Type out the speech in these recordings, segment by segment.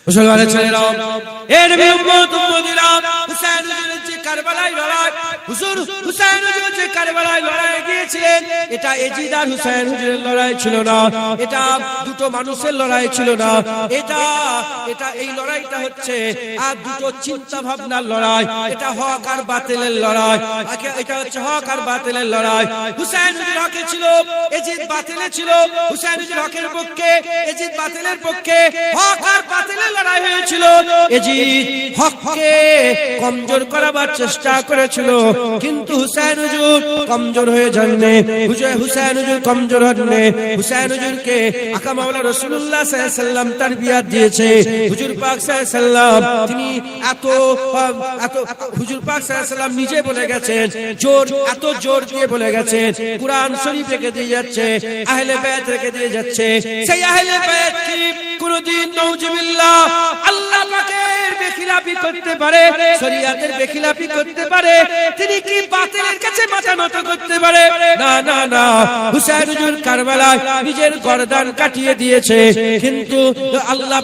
মুসলমানের ছেলেরা, এর উম্মত উম্মতিরা, হুসাইন হুজুরের যে কারবালায় লড়াই, হুজুর হুসাইন হুজুর যে কারবালায় লড়াই গিয়েছিলেন, এটা এজিদ আর হুসাইন হুজুরের লড়াই ছিল না, এটা দুটো মানুষের লড়াই ছিল না, এটা এই লড়াইটা হচ্ছে আর দুটো চিন্তা ভাবনার লড়াই, এটা হক আর বাতিলের লড়াই, এটা হচ্ছে হক আর বাতিলের লড়াই। হুসাইন হুজুর হকে ছিল, এজিদ বাতিলে ছিল। হুসাইন হুজুর হকের পক্ষে, এজিদ বাতিলের পক্ষে, হক আর বাতিলের লড়াই হয়েছিল। এজিদ হককে কমজোর করাবার চেষ্টা করেছিল, কিন্তু হুসাইন হুজুর কমজোর হয়ে যাননি। হুসাইন হুজুর কমজোর হননি। হুসাইন হুজুরকে আকা মাওলা রাসূলুল্লাহ সাল্লাল্লাহু আলাইহি ওয়াসাল্লাম তারবিয়াত দিয়েছে। হুজুর পাক সাল্লাল্লাহু আলাইহি ওয়াসাল্লাম তিনি এত হুজুর পাক সাল্লাল্লাহু আলাইহি ওয়াসাল্লাম নিজে বলে গেছেন, এত জোর দিয়ে বলে গেছেন, কুরআন শরীফ রেখে দিয়ে যাচ্ছে, আহলে বাইত রেখে দিয়ে যাচ্ছে। সেই আহলে বাইত কি কোনদিন নাউজুবিল্লাহ আল্লাহ পাকের বেখিলাফি করতে পারে, শরীয়তের বেখিলাফি করতে পারে? তিনি কি বাতিলের কাছে মাথা নত করতে পারে? না না না। হুসাইন হুজুর কারবালায় নিজের গর্দান কাটিয়ে দিয়েছে, কিন্তু আল্লাহ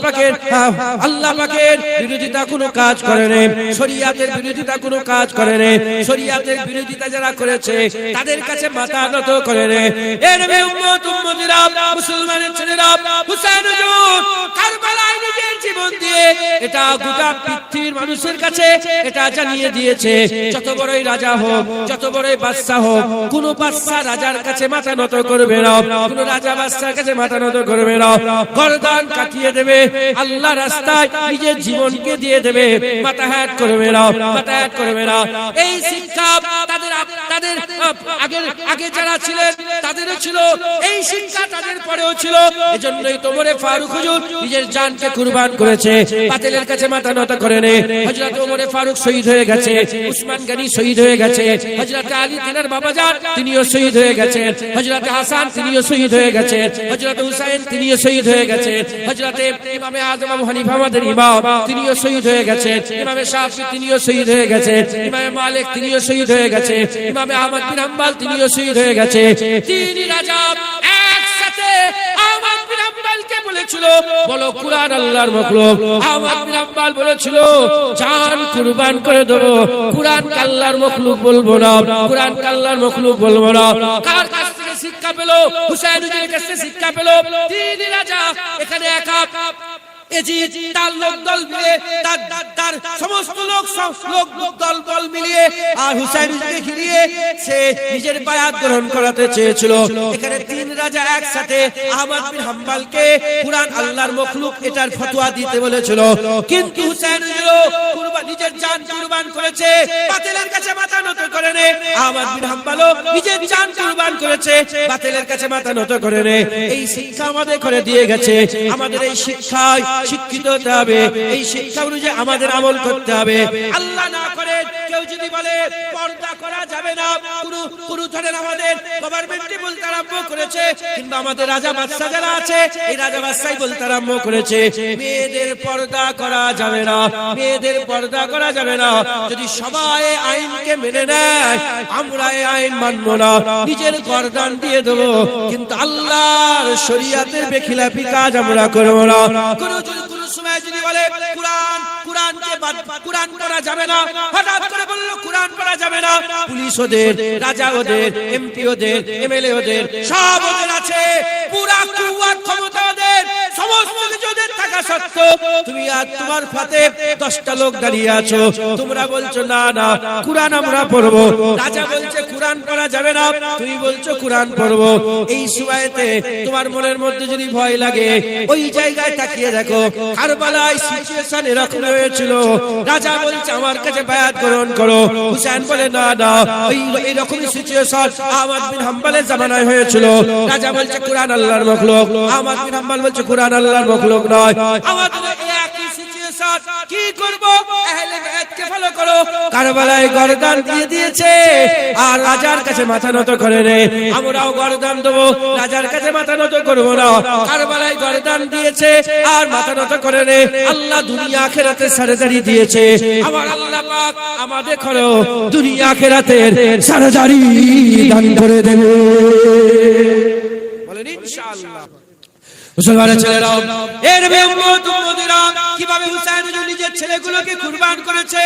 পাকের বিরোধিতা কোনো কাজ করেনি, শরীয়তের বিরোধিতা কোনো কাজ করেনি। শরীয়তের বিরোধিতা যারা করেছে তাদের কাছে মাথা নত করেনি। এ নবী উম্মত উম্মতিরা, মুসলমানের ছেলেরা, হুসাইন হুজুর কারবালায় নিজের জীবন দিয়ে এটা গোটা পৃথিবীর মানুষের কাছে এটা জানিয়ে দিয়েছে, যত বড়ই রাজা হোক, যত বড়ই বাদশা হোক, কোন বাদশা রাজার কাছে মাথা নত করবে না, কোন রাজা বাদশার কাছে মাথা নত করবে না। গর্দান কাটিয়ে দেবে, আল্লাহ রাস্তায় নিজের জীবনকে দিয়ে দেবে, মাথা হ্যাট করবে না, মাথা হ্যাট করবে না। এই শিক্ষা তাদের আগে যারা ছিলেন তাদেরও ছিল, এই শিক্ষা তাদের পরেও ছিল। এজন্যই ওমরে ফারুক হুজুর নিজের জানকে কুরবান করেছে, বাতিলের কাছে মাথা নত করেনি। হযরত ওমরে ফারুক শহীদ হয়ে গেছে, উসমান গনি শহীদ হয়ে গেছে, হযরত আলী তিনার বাবাজান তিনিও শহীদ হয়ে গেছেন, হযরত হাসান তিনিও শহীদ হয়ে গেছেন, হযরত হুসাইন তিনিও শহীদ হয়ে গেছেন, হযরত ইমামে আযম আবু হানিফা আমাদের ইমাম তিনিও শহীদ হয়ে গেছেন, ইমামে শাফি তিনিও শহীদ হয়ে গেছেন, ইমামে মালিক তিনিও শহীদ হয়ে গেছেন, ইমামে আহমদ বিন হাম্বল তিনিও শহীদ হয়ে গেছে। তিন রাজা একসাথে আহমদ বিন হাম্বলকে বলেছিল, বলো কুরআন আল্লাহর মাখলুক। আহমদ বিন হাম্বল বলেছিল, জান কুরবান করে দেব, কুরআন আল্লাহর মাখলুক বলবো না, কুরআন আল্লাহর মাখলুক বলবো না। কার কাছ থেকে শিক্ষা পেল? হুসাইন হুজুরের কাছ থেকে শিক্ষা পেল। তিন রাজা এখানে একা, এজিদ তার লোক দল মিলিয়ে, তার সমস্ত লোক দল মিলিয়ে আর হুসাইন হুজুরকে ঘিরিয়ে সে নিজের বায়াত গ্রহণ করাতে চেয়েছিল। এখানে তিন রাজা একসাথে আহমদ বিন হাম্বলকে কুরআন আল্লাহর মাখলুক এটার ফতোয়া দিতে বলেছিল, কিন্তু হুসাইন হুজুর নিজের জান কুরবান করেছে, বাতিলের কাছে মাথা নত করেনি। আহমদ বিন হাম্বলও নিজের জান কুরবান করেছে, বাতিলের কাছে মাথা নত করেনি। এই শিক্ষা আমাদের করে দিয়ে গেছে। আমাদের এই শিক্ষায় শিক্ষিত হতে হবে, এই শিক্ষা অনুযায়ী আমাদের আমল করতে হবে। আল্লাহ না করে কেউ যদি বলে পর্দা করা যাবে না, কোন ধরনের আমাদের গভর্নমেন্টই বলতে আরম্ভ করেছে, কিংবা আমাদের রাজা বাদশা যারা আছে এই রাজা বাদশাই বলতে আরম্ভ করেছে মেয়েদের পর্দা করা যাবে না, মেয়েদের পর্দা করা যাবে না। যদি সবাই আইনকে মেনে নেয়, আমরা এই আইন মানব না, নিজের গর্দান দিয়ে দেবো, কিন্তু আল্লাহর শরীয়তের বেখিলাফি কাজ আমরা করব না। কোন সময় যদি বলে কুরআন পড়া যাবে না, হঠাৎ করে বললো কুরআন পড়া যাবে না, পুলিশ ওদের, রাজা ওদের, এমপি ওদের, এমএলএ ওদের, সব ওদের আছে, পুরা কুওয়াত ক্ষমতা ওদের, সমস্ত কিছু ওদের থাকা সত্ত্বেও তুমি আর তোমার ফাতে 10টা লোক দাঁড়িয়ে আছো, তোমরা বলছো না না কুরআন আমরা পড়বো। রাজা বলছে কুরআন পড়া যাবে না, তুমি বলছো কুরআন পড়বো। এই সময়তে তোমার মনের মধ্যে যদি ভয় লাগে, ওই জায়গায় তাকিয়ে দেখো, কারবালায় সিচুয়েশন এরকম হয়েছিল। রাজা বলছে আমার কাছে বায়াত গ্রহণ করো, হুসাইন বলে না না, এইরকমই সিচুয়েশন আহমদ বিন হাম্বলের জামানায় হয়েছিল। রাজা বলছে কুরআন আল্লাহর মাখলুক, আহমদ বিন হাম্বল বলছে কুরআন আল্লাহর মাখলুক নয়। আমাদের একই সিচুয়েশন, কি করব? আহলে বাইতকে ফলো করো। কারবালায় গর্দান দিয়ে দিয়েছে আর রাজার কাছে মাথা নত করে রে, আমরাও গর্দান দেবো, রাজার কাছে মাথা নত করব না। কারবালায় গর্দান দিয়েছে আর মাথা নত করে রে, আল্লাহ দুনিয়া আখিরাতে সারদারি দিয়েছে। আমার আল্লাহ পাক আমাদের করো দুনিয়া আখিরাতের সারদারি দান করে দেবে, বলেন ইনশাআল্লাহ। মুসলমানের ছেলেরা, এর উম্মত উম্মতিরা, কিভাবে হুসাইন হুজুর নিজের ছেলেগুলোকে কুরবান করেছে,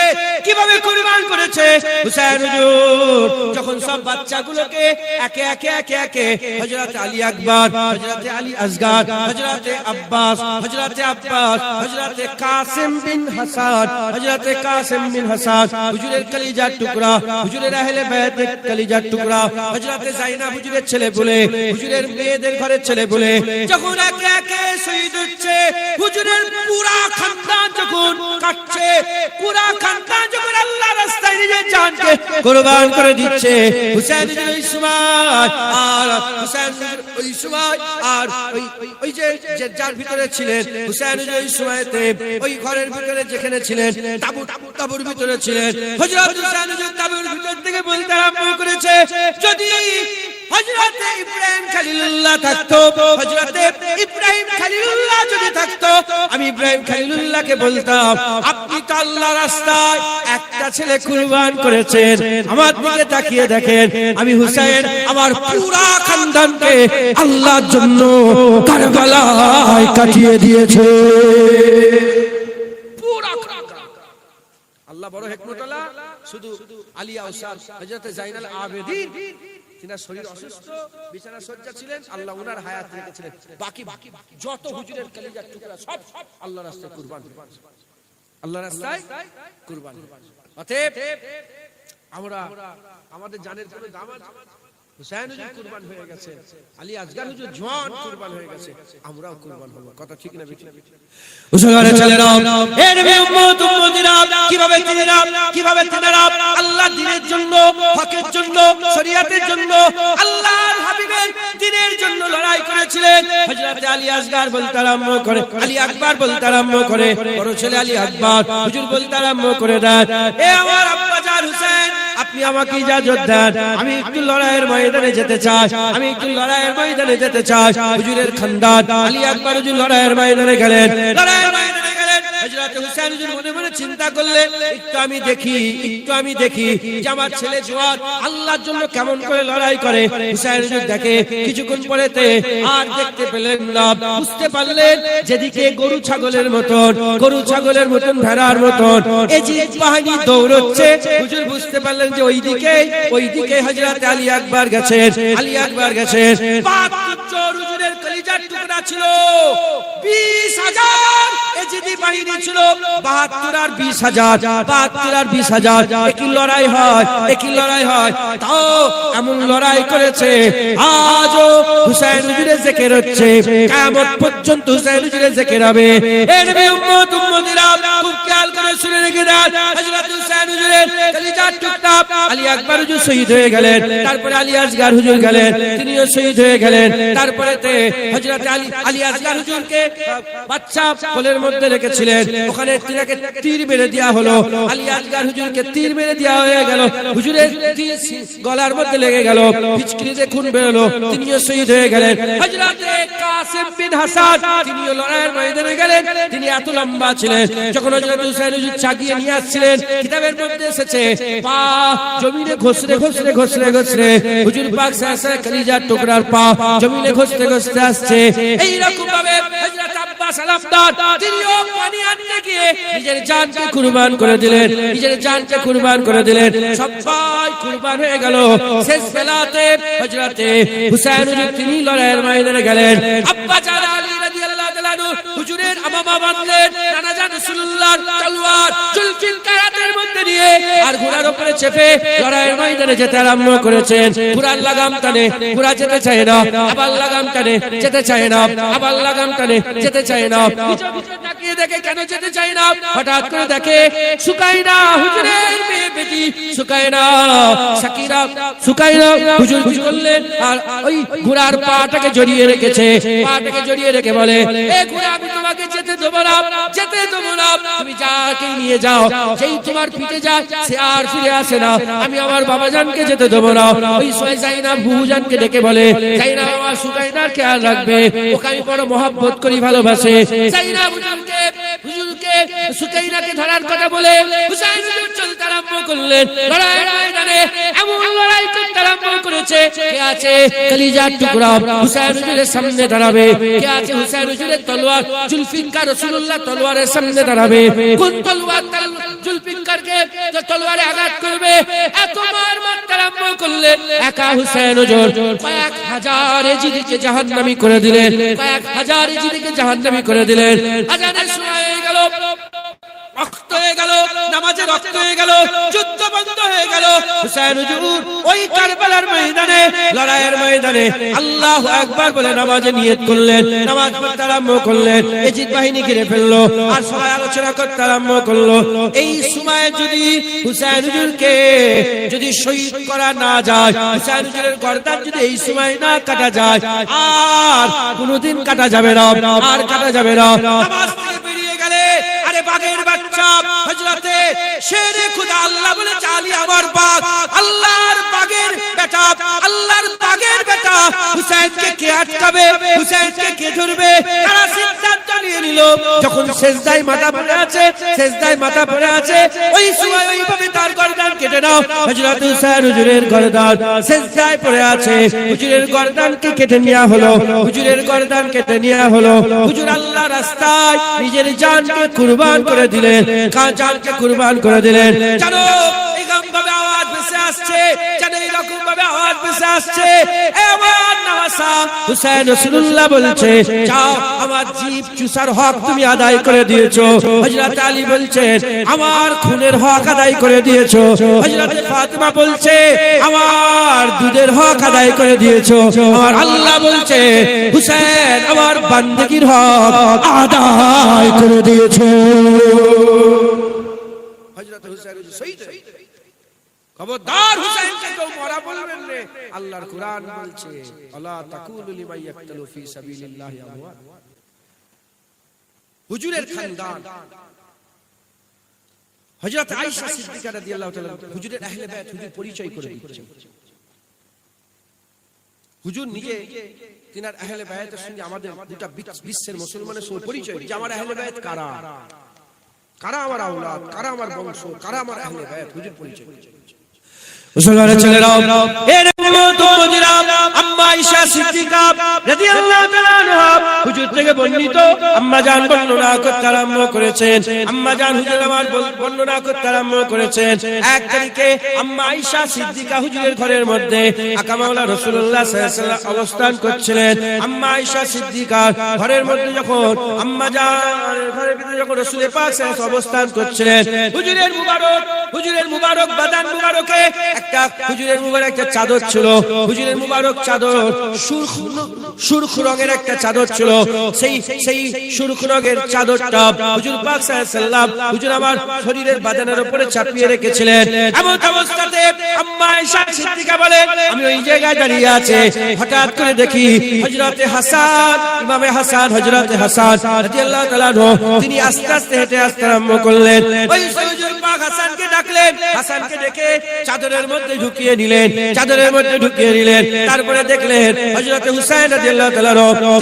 কিভাবে কুরবান করেছে হুসাইন হুজুর যখন সব বাচ্চাগুলোকে একে একে একে একে হযরত আলী আকবর, হযরত আলী আসগর, হযরত আব্বাস, হযরত কাসিম বিন হাসান, হযরত কাসিম বিন হাসান হুজুরের কলিজার টুকরা, হুজুরের আহলে বায়তের কলিজার টুকরা, হযরত যায়নাব হুজুরের ছেলে বলে, হুজুরের মেয়েদের ঘরের ছেলে বলে যখন একে একে শহীদ হচ্ছে, হুজুরের পুরা খানদান যখন কাটছে, পুরা খানদান যখন আল্লাহর রাস্তায় নিজের জানকে কুরবান করে দিচ্ছে, হুসাইন ওই সময় আর হুসাইন ওই সময় আর ওই যে যার ভিতরে ছিলেন হুসাইন ওই সময়তে ওই ঘরের ভিতরে যেখানে ছিলেন তাঁবুর ভিতরে ছিলেন, হযরত হুসাইন তাঁবুর ভিতর থেকে বলতে আরম্ভ করেছে, যদি হযরত ইব্রাহিম খলিলুল্লাহ থাকতো, হযরত ইব্রাহিম খলিলুল্লাহ যদি থাকতো, আমি ইব্রাহিম খলিলুল্লাহকে বলতাম আপনি তো আল্লাহর রাস্তায় একটা ছেলে কুরবান করেছেন, আমার দিকে তাকিয়ে দেখেন আমি হুসাইন আমার পুরা খানদানকে আল্লাহর জন্য কারবালায় কাটিয়ে দিয়েছে। পুরা আল্লাহ বড় হিকমতওয়ালা, শুধু আলী আওসার হযরত যায়নাল আবেদিন তিনার শরীর অসুস্থ, বিছানা শয্যা ছিলেন, আল্লাহ ওনার হায়াত রেখেছিলেন, বাকি যত হুজুরের কলিজার টুকরা সব আল্লাহর রাস্তায় কুরবান, আল্লাহর রাস্তায় কুরবান। অতএব আমরা আমাদের জানের কোনো দাম আছে? হুসাইন হুজুর কুরবান হয়ে গেছে, আলী আসগর হুজুর জওয়ান কুরবান হয়ে গেছে, আমরাও কুরবান হব। কথা ঠিক না বেঠিক? মুসলমানের ছেলেরা, এ নবী উম্মত উম্মতিরা, কিভাবে তিনারা আল্লাহর দ্বীনের জন্য, হকের জন্য, শরীয়তের জন্য, আল্লাহর হাবিবের দ্বীনের জন্য লড়াই করেছিলেন। হযরত আলী আসগর বলতে আরম্ভ করে, আলী আকবর বলতে আরম্ভ করে, বড় ছেলে আলী আকবর হুজুর বলতে আরম্ভ করে দেন, এ আমার আব্বাজান হুসাইন, আপনি আমাকে ইজাজত দেন, আমি একটু লড়াইয়ের ময়দানে যেতে চাই, আমি একটু লড়াইয়ের ময়দানে যেতে চাই। হুজুরের খানদান আলী আকবর হুজুর লড়াইয়ের ময়দানে গেলেন, লড়াইয়ের ময়দানে গেলেন। হযরত হুসাইন হুজুর মনে মনে চিন্তা করলেন, একটু আমি দেখি যে আমার ছেলে জওয়ান আল্লাহর জন্য কেমন করে লড়াই করে। হুসাইন হুজুর দেখে কিছুক্ষণ পরেতে আর দেখতে পেলেন না, বুঝতে পারলেন যেদিকে গরু ছাগলের মতন ভেড়ার মতন এজিদ বাহিনী দৌড়চ্ছে, হুজুর বুঝতে পারলেন যে ওইদিকে হযরত আলী আকবর গেছেন, হুজুরের কলিজার টুকরা ছিল 20,000 এজিদি বাহিনী ছিল, 72 আর 20,000 একই লড়াই হয়, তাও এমন লড়াই করেছে আজও হুসাইন হুজুরের জিকির হচ্ছে, কিয়ামত পর্যন্ত হুসাইন হুজুরের জিকির হবে। এ নবী উম্মত উম্মতিরা, খুব খেয়াল করে শুনে রেখে দেন, হযরত হুসাইন হুজুরের কলিজার টুকরা আলী আকবর হুজুর শহীদ হয়ে গেলেন, তারপরে আলী আসগর হুজুর গেলেন, তিনিও শহীদ হয়ে গেলেন। তারপরে হযরত আলী আসগর হুজুরকে বাচ্চা কোলের মধ্যে রেখেছিলেন, ওখানে তিনাকে তীর মেরে দেওয়া হলো, আলী আসগর হুজুরকে তীর মেরে দেওয়া হয়ে গেল, হুজুরের তীর গলার মধ্যে লেগে গেল, হিচকিতে খুন বেরোলো, তিনিও শহীদ হয়ে গেলেন। হযরত কাসিম বিন হাসান তিনিও লড়াইয়ের ময়দানে গেলেন, তিনি এত লম্বা ছিলেন, যখন হযরত হুসাইন হুজুর চাগিয়ে নিয়ে আসছিলেন, কিতাবের মধ্যে এসেছে পা জমিনে ঘষরে হুজুর পাক সাল্লাল্লাহু কলিজার টুকরার পা জমিনে ঘষতে আসছে। এই রকম ভাবে হযরত আব্বাস আল-আবদাদ তিনিও পানি আনতে গিয়ে নিজের জানকে কুরবান করে দিলেন, সবাই কুরবান হয়ে গেল। শেষ বেলাতে হযরত হুসাইন হুজুর তিনি লড়াইয়ের ময়দানে গেলেন, আব্বা জান আলী রাদিয়াল্লাহু তাআলা হুজুরের আমামা বাঁধলেন, নানা জান রাসূলুল্লাহর তলোয়ার জুলফিকারের মধ্যে দিয়ে আর ঘোড়ার উপরে চেপে লড়াইয়ের ময়দানে যেতে আরম্ভ করেছেন। ঘোড়ার লাগাম টানে, ঘোড়া যেতে চায় না, আবার লাগাম টানে, যেতে চায় না, আবার লাগাম টানে, যেতে চায় না। পিছনে তাকিয়ে দেখে কেন যেতে চায় না, হঠাৎ করে দেখে সুকাইনা হুজুরের মেয়ে বেটি সুকাইনা হুজুর করলেন, আর ওই ঘোড়ার পাটাকে জড়িয়ে রেখে বলে, এ ঘোড়া আমি তোমাকে যেতে দেব না, তুমি যাকে নিয়ে যাও, যেই তোমার পিঠে যায় সে আর ফিরে আসে না, আমি আমার বাবাজানকে যেতে দেব না। ওই যায়নাব বুবুজানকে ডেকে বলে, যায়নাব আমার সুকাইনার খেয়াল রাখবে, ওকে আমি বড় মহব্বত করি, ভালোবাসে। যায়নাব হুজুরকে সুকাইনাকে ধরার কথা বলে হুসাইন হুজুর চলতে আরম্ভ করলেন, লড়াইয়ের ময়দানে এমন লড়াই করতে আরম্ভ করেছে। কে আছে কলিজার টুকরা হুসাইন হুজুরের সামনে দাঁড়াবে? কে আছে হুসাইন হুজুরের তলোয়ার জুলফিকার রাসূলুল্লাহ তলোয়ারের সামনে দাঁড়াবে? কোন তলোয়ার জুলফিকারকে তলোয়ারে আঘাত করবে? এত মার মারতে আরম্ভ করলেন। একা হুসাইন হুজুর কয়েক হাজার এজিদিকে জাহান্নামী করে দিলেন, কয়েক হাজার এজিদিকে জাহান্নামী করে দিলেন। আজানের সময় হয়ে গেল, রক্ত হয়ে গেল, নামাজে রক্ত হয়ে গেল, যুদ্ধ বন্ধ হয়ে গেল। হুসাইন হুজুর ওই কারবালার ময়দানে, লড়াইয়ের ময়দানে আল্লাহু আকবার বলে নামাজে নিয়ত করলেন, নামাজ পড়তে আরম্ভ করলেন। এজিদ বাহিনী ঘিরে ফেললো, আর সবাই আলোচনা করতে আরম্ভ করলো। এই সময় যদি হুসাইন হুজুরকে যদি শহীদ করা না যায়, হুসাইন হুজুরের গর্দান যদি এই সময় না কাটা যায়, আর কোনোদিন কাটা যাবে না, আর কাটা যাবে না। নামাজ থেকে বেরিয়ে গেলে আরে বাগের বাচ্চা হযরতে শেরে খুদা আল্লাহ বলে চালি আমার বাগ, আল্লাহর বাগের বেটা, আল্লাহর বাগের বেটা হুসাইনকে কে আটকাবে, হুসাইনকে কে ধরবে? তারা সিদ্ধান্ত নিয়ে নিল, যখন সেজদায় মাথা পড়ে আছে, সেজদায় মাথা পড়ে আছে, ওই সময় ওইভাবে তার গর্দান কেটে নাও। হযরত হুসাইন হুজুরের গর্দান সেজদায় পড়ে আছে, হুজুরের গর্দানকে কেটে নেওয়া হলো, হুজুরের গর্দান কেটে নেওয়া হলো। হুজুর আল্লাহর রাস্তায় নিজের জানকে কুরবান করে দিলেন, জানকে কুরবান করে দিলেন। জানো এরকম ভাবে আওয়াজ ভেসে আসছে, জানো এরকম ভাবে আওয়াজ ভেসে আসছে, আমার নওয়াসা হুসাইন রাসূলুল্লাহ বলছে, যাও আমার জীব চুসার হক তুমি আদায় করে দিয়েছো। হযরত আলী বলছেন, আমার খুনের হক আদায় করে দিয়েছো। হযরত ফাতিমা বলছে, আমার দুধের হক আদায় করে দিয়েছো। আমার আল্লাহ বলছে, হুসাইন আমার বান্দেগীর হক আদায় করে দিয়েছো। হযরত হুসাইন শহীদ, খবরদার হুসাইনকে কেউ মরা বলবেন না। আল্লাহর কুরআন বলছে, আলা তাকুলু লিমান ইয়াকতুলু ফি সাবিলিল্লাহি আমওয়াত। হুজুরের খানদান হযরত আয়েশা সিদ্দিকা রাদিয়াল্লাহু তাআলা হুজুরের আহলে বাইত হুজুর পরিচয় করে দিচ্ছেন। হুজুর নিজে তিনার আহলে বাইতের সঙ্গে আমাদের গোটা বিশ্বের মুসলমানের সঙ্গে পরিচয়, যে আমার আহলে বাইত কারা, কারা আমার আওলাদ, কারা আমার বংশ, কারা আমার আহলে বাইত, হুজুর পরিচয়। মুসলমানের ছেলেরাও, এর উম্মতিরা আম্মা আয়েশা সিদ্দিকা রাদিয়াল্লাহু তাআলা আনহা হুজুর থেকে বর্ণিত আম্মা জান বর্ণনা করতে আরম্ভ করেছেন। আম্মা জান হুজুর আমার বর্ণনা করতে আরম্ভ করেছেন। এক তারিখে আম্মা আয়েশা সিদ্দিকা হুজুরের ঘরের মধ্যে আকা মাওলা রাসূলুল্লাহ সাল্লাল্লাহু আলাইহি ওয়াসাল্লাম অবস্থান করছিলেন। আম্মা আয়েশা সিদ্দিকা ঘরের মধ্যে যখন আম্মা জানের ঘরের ভিতরে যখন রাসূল পাক সাল্লাল্লাহু আলাইহি ওয়াসাল্লাম অবস্থান করছিলেন, হুজুরের মুবারক বাদান মুবারকে একটা হুজুরের মুবারক একটা চাদর ছিল, হুজুরের মুবারক চাদর সুরখ রঙের একটা চাদর ছিল। সেই সুরখ রঙের চাদরটা হুজুর পাক সাল্লাল্লাহু আলাইহি ওয়াসাল্লাম হুজুর আমার শরীরের বাদানের উপরে চাপিয়ে রেখেছিলেন। এমন অবস্থাতে আম্মা আয়েশা সিদ্দিকা বলেন, আমি ওই জায়গায় দাঁড়িয়ে আছি, হঠাৎ করে দেখি হযরতে হাসান, ইমামে হাসান, হযরতে হাসান রাদিয়াল্লাহু তাআলা তিনি আস্তে আস্তে হেঁটে আসতে আরম্ভ করলেন। ওই হুজুর পাক হাসানকে ডাকলেন, হাসানকে ডেকে চাদরের মধ্যে ঢুকিয়ে নিলেন, চাদরের মধ্যে ঢুকিয়ে নিলেন। তারপরে দেখলেন হযরত হুসাইন রাদিয়াল্লাহু তাআলা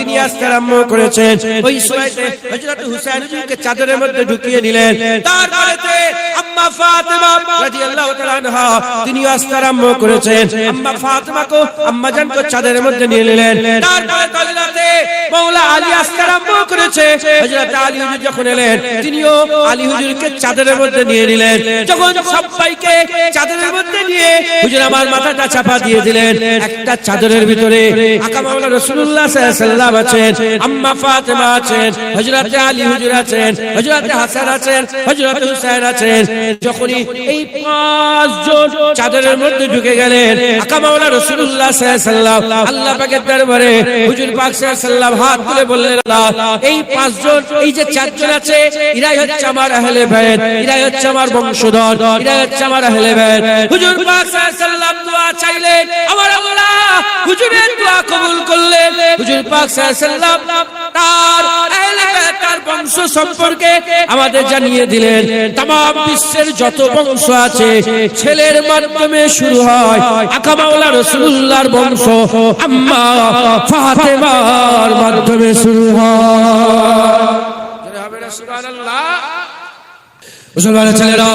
তিনি আসতে আরম্ভ করেছেন। ওই সময়তে হযরত হুসাইনকে চাদরের মধ্যে ঢুকিয়ে নিলেন। তারপরে আম্মা ফাতিমা রাদিয়াল্লাহু তাআলা আনহা তিনি আসতে আরম্ভ করেছেন। আম্মা ফাতিমাকে আম্মা জানকে চাদরের মধ্যে নিয়ে নিলেন। তারপরে হযরতে মাওলা আলী আসতে আরম্ভ করেছে। হযরত আলী হুজুর যখন এলেন, তিনিও আলী হুজুরকে চাদরের মধ্যে নিয়ে নিলেন। যখন সবাইকে চাদরের মধ্যে নিয়ে হুজুর আমার মাথাটা চাপা দিয়ে দিলেন, একটা চাদরের ভিতরে আকা মাওলা রাসূলুল্লাহ সাল্লাল্লাহু আলাইহি ওয়াসাল্লাম আছেন, আম্মা ফাতিমা আছেন, হযরত আলী হুজুর আছেন, হযরত হাসান আছেন, হযরত হুসাইন আছেন। যখনই এই পাঁচজন চাদরের মধ্যে ঢুকে গেলেন, আকা মাওলা রাসূলুল্লাহ সাল্লাল্লাহু আলাইহি ওয়াসাল্লাম আল্লাহ পাকের দরবারে হুজুর পাক সাল্লাল্লাহু আলাইহি ওয়াসাল্লাম হাত তুলে বললেন, আল্লাহ এই পাঁচজন, এই যে চারজন আছে, এরাই হচ্ছে আমার আহলে বাইত, এরাই হচ্ছে আমার বংশধর, এরাই হচ্ছে আমার আহলে বাইত। হুজুর পাক সাল্লাল্লাহু আলাইহি ওয়াসাল্লাম দোয়া চাইলেন, আমার আল্লাহ হুজুরের দোয়া কবুল করলেন। হুজুর পাক সাল্লাল্লাহু আলাইহি ওয়াসাল্লাম তার আহলে বাইত, তার বংশ সম্পর্কে আমাদের জানিয়ে দিলেন। तमाम বিশ্বের যত বংশ আছে, ছেলের মাধ্যমে শুরু হয়, আকা মাওলা রাসূলুল্লাহর বংশ আম্মা ফাতেমার মাধ্যমে শুরু হয়। জোরে হবে না সুবহানাল্লাহ। মুসলমানের ছেলেরা,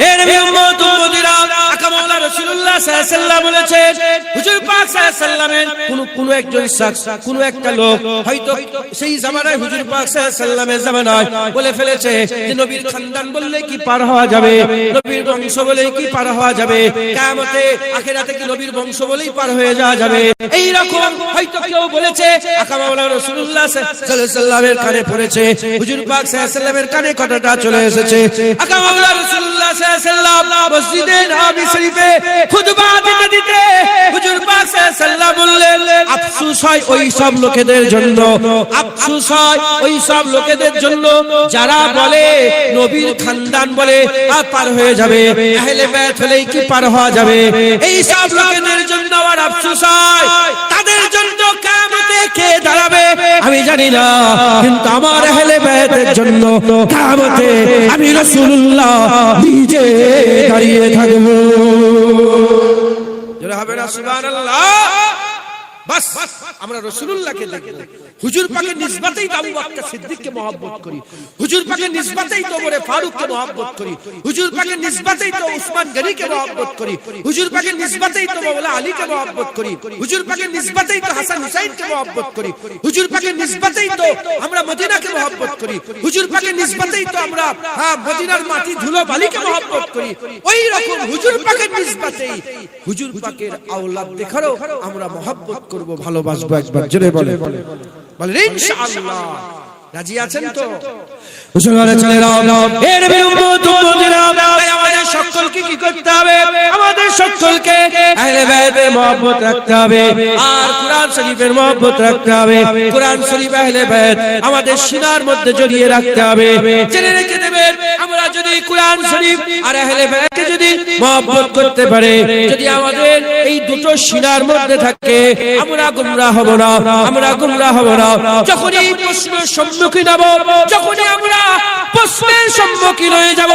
এ নবী উম্মত উম্মতিরা, আকা মাওলা রাসূলুল্লাহ সাল্লাল্লাহু আলাইহি ওয়াসাল্লাম বলেছেন, হুজুর পাক সাল্লাল্লাহু আলাইহি ওয়াসাল্লামের কোন একজন শখস, কোন একটা লোক হয়তো সেই জামানায় হুজুর পাক সাল্লাল্লাহু আলাইহি ওয়াসাল্লামের জামানায় বলে ফেলেছে যে নবীর খানদান বললে কি পার হওয়া যাবে, নবীর বংশ বলে কি পার হওয়া যাবে, কিয়ামতে আখিরাতে কি নবীর বংশ বলেই পার হয়ে যাওয়া যাবে। এই রকম হয়তো কেউ বলেছে, আকা মাওলা রাসূলুল্লাহ সাল্লাল্লাহু আলাইহি ওয়াসাল্লামের কানে পড়েছে, হুজুর পাক সাল্লাল্লাহু আলাইহি ওয়াসাল্লামের কানে কথাটা চলে এসেছে। আকা মাওলা রাসূলুল্লাহ সাল্লাল্লাহু আলাইহি ওয়াসাল্লাম মসজিদে নববী শরীফে খুতবা দিতে হুজুর পাক সাল্লাল্লাহু আলাইহি ওয়াসাল্লাম বললেন, আফসোস হয় ওই সব লোকেদের জন্য, আফসোস হয় ওই সব লোকেদের জন্য যারা বলে নবীর খানদান বলে আর পার হয়ে যাবে, আহলে বাইত হলেই কি পার হওয়া যাবে। এই সব লোকেদের জন্য আর আফসোস হয়, তাদের জন্য কিয়ামতে কে দাঁড়াবে আমি জানি না, কিন্তু আমার আহলে বাইতের জন্য কিয়ামতে আমি রাসূলুল্লাহ নিজে দাঁড়িয়ে থাকবো। জোরে হবে না সুবহানাল্লাহ। বাস আমরা রাসূলুল্লাহকে দেখব, হুজুর পাকের নিসবতেই আবু বকর সিদ্দিককে মহব্বত করি, হুজুর পাকের নিসবতেই তো ওমর ফারুককে মহব্বত করি, হুজুর পাকের নিসবতেই তো উসমান গনিকে মহব্বত করি, হুজুর পাকের নিসবতেই তো মাওলা আলীকে মহব্বত করি, হুজুর পাকের নিসবতেই তো হাসান হুসাইনকে মহব্বত করি, হুজুর পাকের নিসবতেই তো আমরা মদিনাকে মহব্বত করি, হুজুর পাকের নিসবতেই তো আমরা মদিনার মাটি ধুলো বালিকে মহব্বত করি। ওই রকম হুজুর পাকের নিসবতেই হুজুর পাকের আওলাদ দেখারও আমরা মহব্বত করব, ভালোবাসবো। একবার জোরে বলে ইনশাআল্লাহ। রাজি আছেন তো মুসলমানের ছেলেরা, এ নবীর উম্মত উম্মতিরা, আমাদের সকলকে কি করতে হবে, আমাদের সকলকে আহলে বাইতের মহব্বত রাখতে হবে আর কোরআন শরীফের মহব্বত রাখতে হবে। কোরআন শরীফ আহলে বাইত আমাদের সিনার মধ্যে জড়িয়ে রাখতে হবে। জেনে রেখে দেবেন, আমরা যদি কোরআন শরীফ আর আহলে বাইতকে যদি মহব্বত করতে পারে, যদি আমাদের এই দুটো সিনার মধ্যে থাকে, আমরা গুমরাহ হব না, আমরা গুমরাহ হব না। যখনই প্রশ্নের সম্মুখীন হব, যখনই আমরা প্রশ্নের সম্মুখীন হয়ে যাব,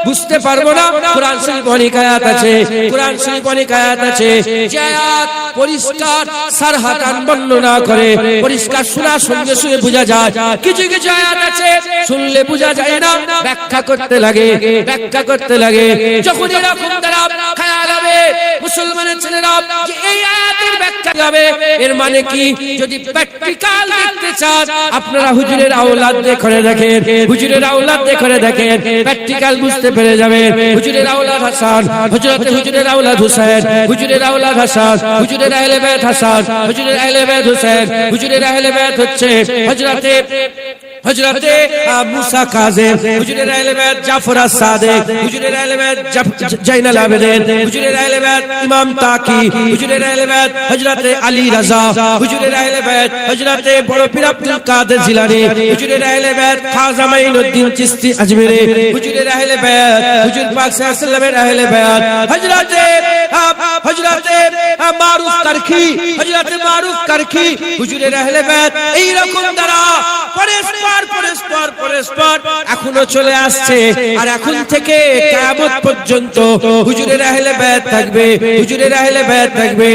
বুঝতে পারবো না। কোরআন শরীফ অনেক আয়াত আছে, কোরআন শরীফ অনেক আয়াত আছে যে আয়াত পরিষ্কার সারহাতান বর্ণনা করে, পরিষ্কার শোনার সঙ্গে সঙ্গে বোঝা যায়। কিছু কিছু আয়াত আছে শুনলে বোঝা যায় না, ব্যাখ্যা করতে লাগে, ব্যাখ্যা করতে লাগে। যখন এরকম দ্বারা খেয়াল হবে মুসলমানের ছেলেরা যে এই আয়াতের ব্যাখ্যা হবে, এর মানে কি, যদি প্র্যাকটিক্যাল দেখতে চান আপনারা হুজুরের আওলাদ দেখে দেখেন, হুজুরের আওলাদ দেখে দেখেন, প্র্যাকটিক্যাল বুঝতে পেরে যাবেন। হুজুরের আওলাদ হাসান, হযরতে হুজুরের আওলাদ হুসাইন, হুজুরের আওলাদ হাসান, হুজুরের আহলে বাইত হাসান, হুজুরের আহলে বাইত হুসাইন, হুজুরের আহলে বাইত হচ্ছে হযরতে মুসা কাযিম, হুজুরের আহলে বাইত জাফর আস-সাদিক, হুজুরের আহলে বাইত জাইনুল আবেদিন, হুজুরের আহলে বাইত ইমাম তাকি, হুজুরের আহলে বাইত হযরতে আলী রাজা, হুজুরের আহলে বাইত হযরতে বড় পীর আব্দুল কাদের জিলানী, হুজুরের আহলে বাইত খাজা মাইনুদ্দিন চিশতি আজমেরি, হুজুরের আহলে বাইত হুজুর পাক সাল্লাল্লাহু আলাইহি ওয়াসাল্লামের আহলে বাইত হযরতে মারুফ কারখি, হযরতে মারুফ কারখি, হুজুরের আহলে বাইত। এই রকম দ্বারা পরস্পর এখনো চলে আসছে, আর এখন থেকে কিয়ামত পর্যন্ত হুজুরের আহলে বাইত থাকবে, হুজুরের আহলে বাইত থাকবে।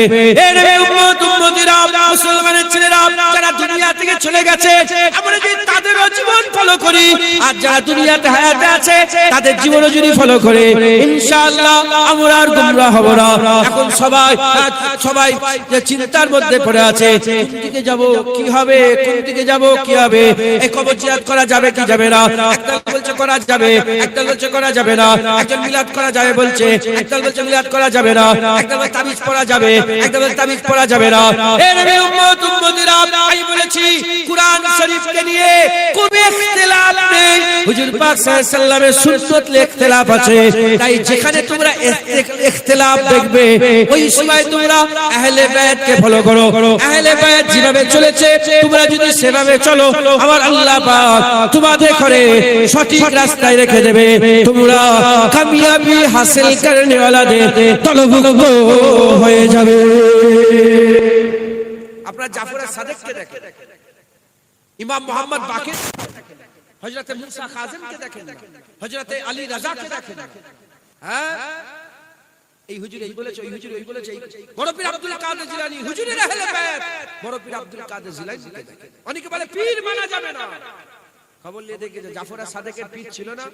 এ নবী উম্মত উম্মতিরা, মুসলমানের ছেলেরা যারা দুনিয়া থেকে চলে গেছে, আমরা যদি তাদের জীবন ফলো করি, আর যারা দুনিয়াতে হায়াতে আছে তাদের জীবনও যদি ফলো করে, ইনশাআল্লাহ আমরা আর গুমরাহ হব না। এখন সবাই যে চিন্তার মধ্যে পড়ে আছে, কোন দিকে যাব, কি হবে, কোন দিকে যাব, কি হবে, এই কবর জিয়ারত করা যাবে কি যাবে না, একদল বলছে করা যাবে, একদল বলছে করা যাবে না, একজন মিলাদ করা যাবে বলছে, একদল বলছে মিলাদ করা যাবে না, একদল বলছে তাবিজ পড়া যাবে, একদল বলছে তাবিজ পড়া যাবে না। এ নবী উম্মত উম্মতিরা, আমি বলেছি কোরআন শরীফকে নিয়ে কোনো ইখতিলাফ নেই, হুজুর পাক সাল্লাল্লাহু আলাইহি ওয়াসাল্লামের সুন্নতে ইখতিলাফ আছে। তাই যেখানে তোমরা ইখতিলাফ দেখবে, ওই সময় তোমরা আহলে বাইতকে ফলো করো, আহলে বাইত যেভাবে চলেছে তোমরা যদি সেভাবে চলো, আমার আল্লাহ পাক তোমাদের করে সঠিক রাস্তায় রেখে দেবে, তোমরা কামিয়াবি হাসিল করনে ওয়ালাদের তলবুগ হয়ে যাবে। আপনারা জাফর সাদেককে দেখেন, ইমাম মুহাম্মদ বাকির, হযরতে মুসা কাযিমকে দেখেন, হযরতে আলী রাজাকে দেখেন। হ্যাঁ, এই হুজুর এই বলেছে, ওই হুজুর ওই বলেছে, বড় পীর আব্দুল কাদের জিলানী হুজুরের আহলে বাইত, বড় পীর আব্দুল কাদের জিলানী। অনেকে বলে পীর মানা যাবে না, খবর নিয়ে দেখি যে জাফর আর সাদেকের পীর ছিল না,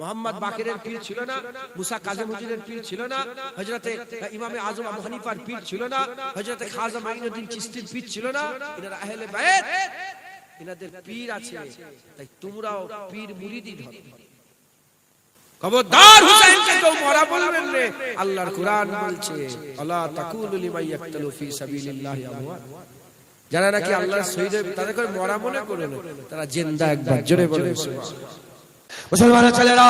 মোহাম্মদ বাকিরের পীর ছিল না, মুসা কাজেম হুজুরের পীর ছিল না, হযরতে ইমামে আজম আবু হানিফার পীর ছিল না, হযরতে খাজা মাইনুদ্দিন চিশতির পীর ছিল না। এনারা আহলে বাইত, এনাদের পীর আছে, তাই তোমরাও পীর মুরিদি ধরো। খবরদার হুসাইনকে কেউ মরা বলবেন না। আল্লাহর কুরআন বলছে আলা তাকুলু লিমান ইয়াকতুলু ফি সাবিলিল্লাহি আমওয়াত, যারা নাকি আল্লাহর শহীদ তাদেরকে মরা মনে করে না, তারা জিন্দা। একবার জোরে বলেন সুবহানাল্লাহ। মুসলমানের ছেলেরা,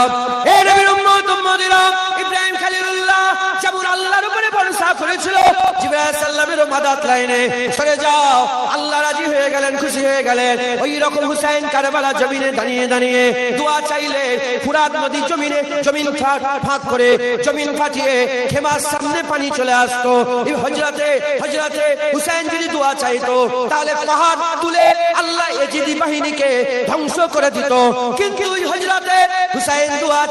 এই নবীর উম্মত উম্মতিরা, ইব্রাহিম খলিলুল্লাহ যেমন আল্লাহর উপরে ভরসা করেছিল, জিবরাইল আলাইহিস সালামের মাদাত লাইনে সরে যাও, আল্লাহ রাজি হয়ে গেলেন, খুশি হয়ে গেলেন। ওই রকম হুসাইন কারবালা জমিনে দাঁড়িয়ে দাঁড়িয়ে দোয়া চাইলে ফুরাত নদী জমিনে জমিন ফাঁক করে জমিন ফাটিয়ে খেমার সামনে পানি চলে আসতো। এই হযরতে হুসাইন যদি দোয়া চাইতো তাহলে পাহাড় তুলে আল্লাহ ইজিদি বাহিনীকে ধ্বংস করে দিত। কিন্তু ওই হযরতে হুসাইন দোয়া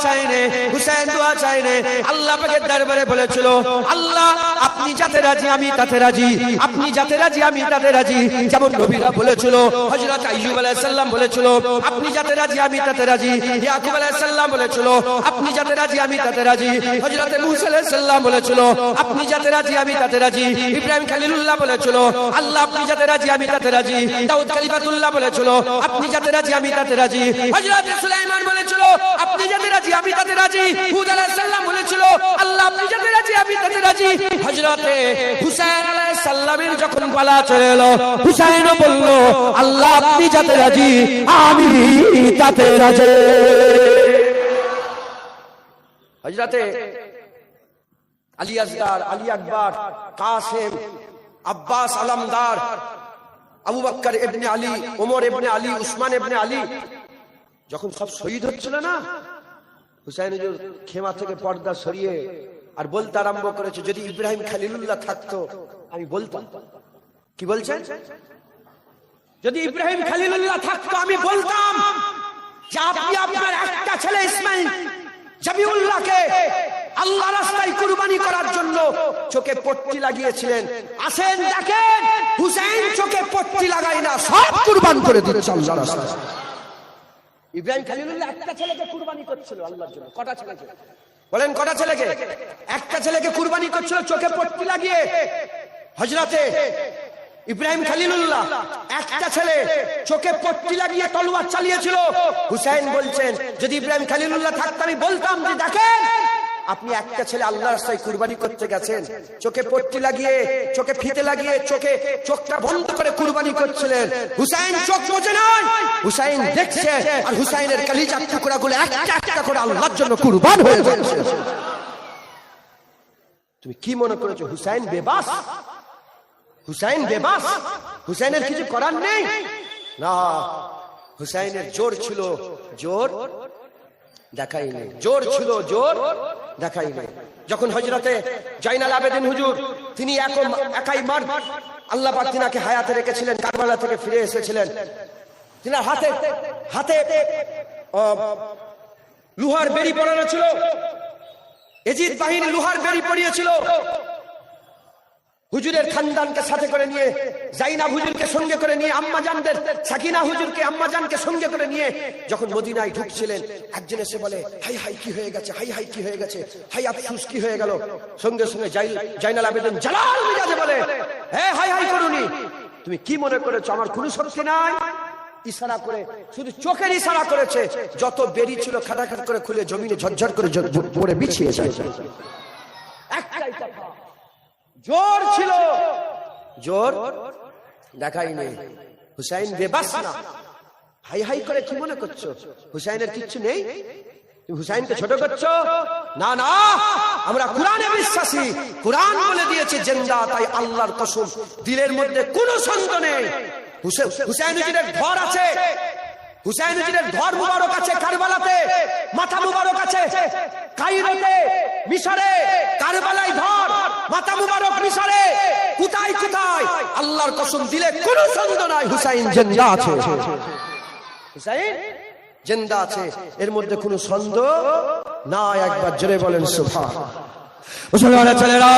চাইনে, আল্লাহ পাকের দরবারে বলেছিল, আল্লাহ আপনি যাতে রাজি আমি তাতে রাজি, আপনি যাতে রাজি আমি তাতে রাজি। যেমন নবীরা বলেছিল, হযরত আইয়ুব আলাইহিস সালাম বলেছিল, আপনি যাতে রাজি আমি তাতে রাজি। ইয়াকুব আলাইহিস সালাম বলেছিল, আপনি যাতে রাজি আমি তাতে রাজি। হযরত মূসা আলাইহিস সালাম বলেছিল, আপনি যাতে রাজি আমি তাতে রাজি। ইব্রাহিম খলিলুল্লাহ বলেছিল, আল্লাহ আপনি যাতে রাজি আমি তাতে রাজি। দাউদ কালিমাতুল্লাহ বলেছিল, আপনি যাতে রাজি আমি তাতে রাজি। হযরত সুলাইমান বলেছিল, আপনি যাতে রাজি আমি তাতে রাজি। হুদ আলাইহিস সালাম বলেছিল, আল্লাহ আপনি যাতে রাজি আমি তাতে রাজি। হযরতে হুসাইন আলাইহিস সালামের যখন পালা চলে এলো, হুসাইনও বলল, আল্লাহ আপনি যাতে রাজি আমি তাতে রাজি। হযরতে আলী আসগার, আলী আকবর, কাসেম, আব্বাস আলমদার, আবু বকর ইবনে আলী, ওমর ইবনে আলী, উসমান ইবনে আলী যখন সব শহীদ হচ্ছিল না, হুসাইন হুজুর খেমা থেকে পর্দা সরিয়ে আর বলতে আরম্ভ করেছে, যদি ইব্রাহিম খলিলুল্লাহ থাকতো আমি বলতাম। কি বলছেন? যদি ইব্রাহিম খলিলুল্লাহ থাকতো আমি বলতাম যে আপনি আপনার একটা ছেলে ইসমাইল জাবিউল্লাহকে আল্লাহ রাস্তায় কুরবানি করার জন্য চোখে পট্টি লাগিয়েছিলেন। আসেন দেখেন, হুসাইন চোখে পট্টি লাগায় না, সব কুরবান করে দিচ্ছে আল্লাহর রাস্তায়। ইব্রাহিম খলিলুল্লাহ একটা ছেলেকে কুরবানি করছিল আল্লাহর জন্য। কটা ছেলেকে বলেন? কটা ছেলেকে? একটা ছেলেকে কুরবানি করছিল চোখে পট্টি লাগিয়ে। হযরতে ইব্রাহিম খলিলুল্লাহ একটা ছেলে চোখে পট্টি লাগিয়ে তলোয়ার চালিয়েছিল। হুসাইন বলছেন, যদি ইব্রাহিম খলিলুল্লাহ থাকতো আমি বলতাম যে দেখেন আপনি একটা ছেলে আল্লাহর রাস্তায় কুরবানি করতে গেছেন, চোখে পট্টি লাগিয়ে, চোখে ফিতে লাগিয়ে, চোখটা বন্ধ করে কুরবানি করছিলেন। হুসাইন চোখ বোঝে নয়, হুসাইন দেখছে, আর হুসাইনের কলিজার টুকরাগুলো একটা একটা করে আল্লাহর জন্য কুরবান হয়ে যাচ্ছে। তুমি কি মনে করেছো হুসাইন বেবাস? হুসাইন বেবাস? হুসাইনের কিছু করার নেই? না, হুসাইনের জোর ছিল, জোর দেখাই নেই। জোর ছিল, জোর দেখাই নেই। যখন হযরতে জাইনাল আবেদিন হুজুর, তিনি একাই মার্দ, আল্লাহ পাক তিনাকে হায়াতে রেখেছিলেন, কারবালা থেকে ফিরে এসেছিলেন। তিনার হাতে লোহার বেড়ি পরানো ছিল। এজিদ বাহিনী লোহার বেড়ি পরিয়েছিল। হুজুরের খানদানকে সাথে করে নিয়ে, জাইনাব হুজুরকে সঙ্গে করে নিয়ে, আম্মাজানদের সাকিনা হুজুরকে, আম্মাজানকে সঙ্গে করে নিয়ে যখন মদিনায় ঢুকছিলেন, একজন এসে বলে, হাই হাই কি হয়ে গেছে, হাই হাই কি হয়ে গেছে, হাই আফসোস কি হয়ে গেল। সঙ্গে সঙ্গে জাইনাল আবেদিন জালাল মিজাজে বলে, হে হাই হাই করুনি, তুমি কি মনে করেছো আমার কোনো শক্তি নাই? ইশারা করে, শুধু চোখের ইশারা করেছে, যত বেরি ছিল খাটাখাট করে খুলে জমিনে ঝরঝর করে পড়ে বিছিয়ে যায়। একটাই কথা, জোর ছিল, জোর দেখাই নেই। হুসাইন বেবাস না। হাই হাই করে কি মনে করছো হুসাইনের কিচ্ছু নেই? তুমি হুসাইনকে ছোট করছো? না না, আমরা কোরআনে বিশ্বাসী। কোরআন বলে দিয়েছে জিন্দা, তাই আল্লাহর কসম দিলের মধ্যে কোনো সন্দেহ নেই। হুসাইন হুজুরের ঘর আছে, হুসাইন হুজুরের ঘর মুবারক আছে কারবালাতে, মাথা মুবারক আছে কায়রোতে, মিশরে, কারবালায় ঘর, মাথা মুবারক মিশরে, কোথায় কোথায় আল্লাহর কসম দিলে কোনো সন্দেহ নাই হুসাইন জিন্দা আছে। হুসাইন জিন্দা আছে, এর মধ্যে কোনো সন্দেহ নাই। একবার জোরে বলেন সুবহান। মুসলমানের ছেলেরা,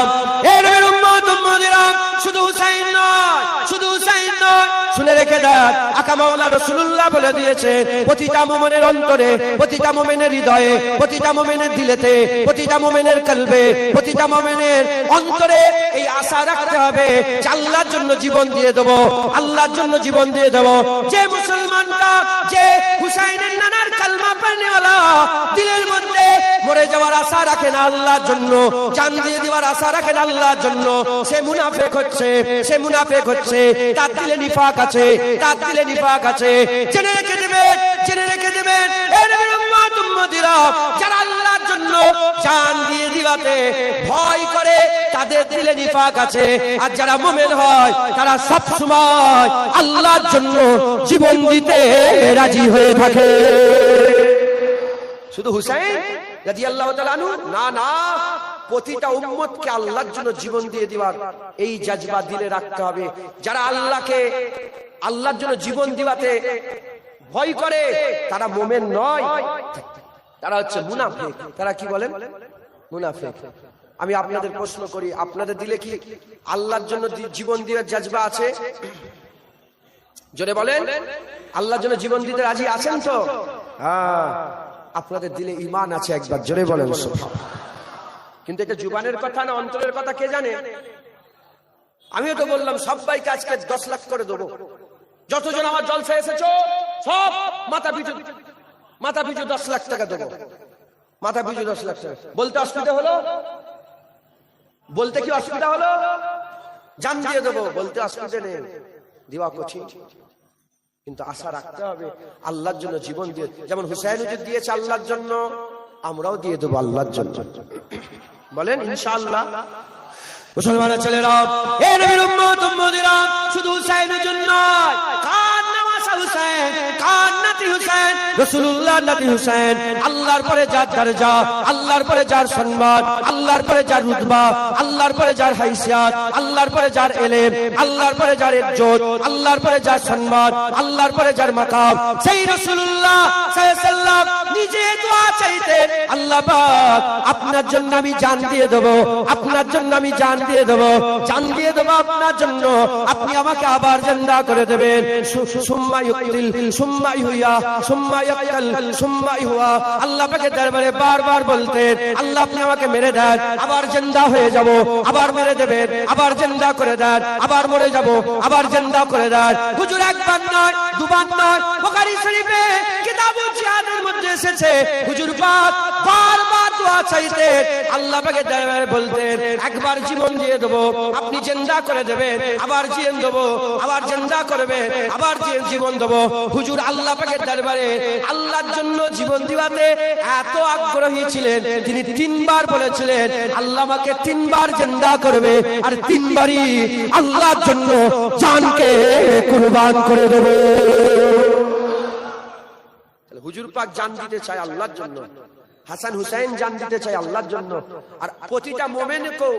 এই নবীর উম্মত উম্মত উম্মতিরা, শুধু হুসাইন নয়, শুধু হুসাইন নয়, শুনে রেখে দেন, আকা মাওলা রাসূলুল্লাহ বলে দিয়েছে, প্রতিটা মুমিনের অন্তরে, প্রতিটা মুমিনের হৃদয়ে, প্রতিটা মুমিনের দিলেতে, প্রতিটা মুমিনের কলবে, প্রতিটা মুমিনের অন্তরে এই আশা রাখতে হবে যে আল্লাহর জন্য জীবন দিয়ে দেব, আল্লাহর জন্য জীবন দিয়ে দেব। যে মুসলমানটা, যে হুসাইনের নানার কালমা পড়নেওয়ালা, দিলের মধ্যে মরে যাওয়ার আশা রাখে না আল্লাহর জন্য, জান দিয়ে দেওয়ার আশা রাখে না আল্লাহর জন্য, সে মুনাফিক হচ্ছে, সে মুনাফিক হচ্ছে, তার দিলে নিফাক আছে, তার দিলে নিফাক আছে। জেনে রেখে দেবেন, জেনে রেখে দেবেন, এই নবীর উম্মত উম্মতিরা, যারা আল্লাহর জন্য জান দিয়ে দিবাতে ভয় করে, তাদের দিলে নিফাক আছে। আর যারা মুমিন হয়, তারা সব সময় আল্লাহর জন্য জীবন দিতে রাজি হয়ে থাকে। শুধু হুসাইন রাদিয়াল্লাহু তাআলা আনহু না, না, প্রতিটা উম্মতকে আল্লাহর জন্য জীবন দিয়ে দিবার এই জজবা দিলে রাখতে হবে। যারা আল্লাহকে, আল্লাহর জন্য জীবন দিবাতে ভয় করে, তারা মুমিন নয়, তারা হচ্ছে মুনাফিক। তারা কি বলেন? মুনাফিক। আমি আপনাদের প্রশ্ন করি, আপনাদের দিলে কি আল্লাহর জন্য জীবন দেওয়ার জজবা আছে? জোরে বলেন, আল্লাহর জন্য জীবন দিতে রাজি আছেন তো? হ্যাঁ, আপনাদের দিলে ঈমান আছে, একবার জোরে বলেন সুবহানাল্লাহ। কিন্তু এটা জুবানের কথা না অন্তরের কথা কে জানে? আমিও তো বললাম সবাইকে আজকে 10 লাখ করে দেবো, যতজন আমার জলসা এসেছো সব মাথা পিছু 10 লাখ টাকা দেবো, মাথা পিছু 10 লাখ টাকা। বলতে অসুবিধা হলো? বলতে কি অসুবিধা হলো? জান দিয়ে দেবো, বলতে অসুবিধা নেই, দিওয়া কঠিন, কিন্তু আশা রাখতে হবে আল্লাহর জন্য জীবন দিয়ে। যেমন হুসাইন হুজুর দিয়েছে আল্লাহর জন্য, আমরাও দিয়ে দেবো আল্লাহর জন্য। বলেন ইনশাআল্লাহ। মুসলমানের ছেলেরা, এ নবীর উম্মত উম্মতিরা, শুধু হুসাইনের জন্য নয়, কার নামাজ হুসাইন, কার নাতি হুসাইন, রাসূলুল্লাহ নাতি হুসাইন, আল্লাহর পরে যার দরজা, আল্লাহর পরে যার সম্মান, আল্লাহর পরে যার রুতবা, আল্লাহর পরে যার হাইসিয়াত, আল্লাহর পরে যার ইলম, আল্লাহর পরে যার ইজ্জত, আল্লাহর পরে যার সম্মান, আল্লাহর পরে যার মাকাম, সেই রাসূলুল্লাহ সাল্লাল্লাহু আলাইহি ওয়াসাল্লাম নিজে দোয়া চাইতেন, আল্লাহ পাক আপনার জন্য আমি জান দিয়ে দেব, আপনার জন্য আমি জান দিয়ে দেব, জান দিয়ে দেব আপনার জন্য, আপনি আমাকে আবার জিন্দা করে দেবেন। সুম্মা ইউকতিল সুম্মা ইহুয়া সুম্মা ইয়াকাল সুম্মা ইহুয়া। আল্লাহ পাকের দরবারে বারবার বলতেন, আল্লাহ আপনি আমাকে মেরে দেন, আবার জিন্দা হয়ে যাব, আবার মেরে দেবেন, আবার জিন্দা করে দেন, আবার মরে যাব, আবার জিন্দা করে দেন। হুজুর একবার নয়, দুবার নয়, বুখারী শরীফে কিতাবুল জিহাদের মধ্যে এসেছে, হুজুর পাক বারবার দোয়া চাইতেন, আল্লাহ পাকের দরবারে বলতেন, একবার জীবন দিয়ে দেবো, আপনি জিন্দা করে দেবেন, আবার জীবন দেবো, আবার জিন্দা করবেন, আবার জীবন দেবো। হুজুর আল্লাহ পাকের দরবারে আল্লাহর জন্য জীবন দিবাতে এত আগ্রহী ছিলেন, তিনি 3 বার বলেছিলেন আল্লাহ আমাকে 3 বার জিন্দা করবে, আর 3 বারই আল্লাহর জন্য জানকে কুরবান করে দেবে। হুজুর পাক জান দিতে চায় আল্লাহর জন্য, হাসান হুসাইন জান দিতে চায় আল্লাহর জন্য, আর প্রতিটা মুমিনকে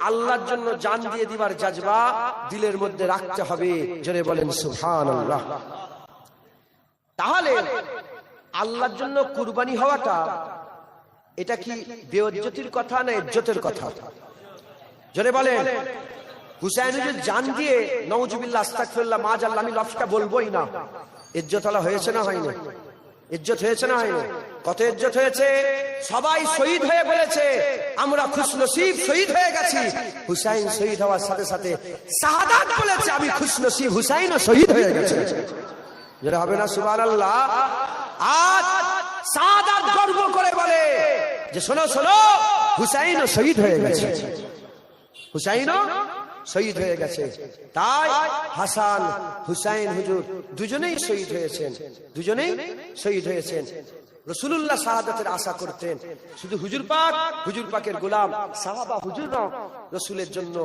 আল্লাহর জন্য জান দিয়ে দিবার জজবা দিলের মধ্যে রাখতে হবে। জোরে বলেন সুবহানাল্লাহ। তাহলে আল্লাহর জন্য কুরবানি হওয়াটা এটা কি বেইজ্জতির কথা না ইজ্জতের কথা? জোরে বলেন। হুসাইন হুজুর জান দিয়ে নাউজুবিল্লাহ আস্তাগফিরুল্লাহ মাআজাল্লাহ, আমি লফটা বলবোই না, ইজ্জতওয়ালা হয়েছে না হয়নি? ইজ্জত হয়েছে না হয়নি? কত ইজ্জত হয়েছে। সবাই শহীদ হয়ে বলেছে আমরা খুশনসিব, শহীদ হয়ে গেছি। হুসাইন শহীদ হওয়ার সাথে সাথে শাহাদাত বলেছে আমি খুশনসিব, হুসাইনও শহীদ হয়ে গেছে। যেটা হবে না সুবহানাল্লাহ। আজ শাহাদাত গর্ব করে বলে যে শোনো শোনো, হুসাইনও শহীদ হয়ে গেছে, হুসাইনও শহীদ হয়ে গেছে। তাই হাসান হুসাইন হুজুর দুজনেই শহীদ হয়েছেন, দুজনেই শহীদ হয়েছেন। রাসূলুল্লাহ শাহাদাতের আশা করতেন। শুধু হুজুর পাক, হুজুর পাকের গোলাম সাহাবা হুজুররা রাসূলের জন্য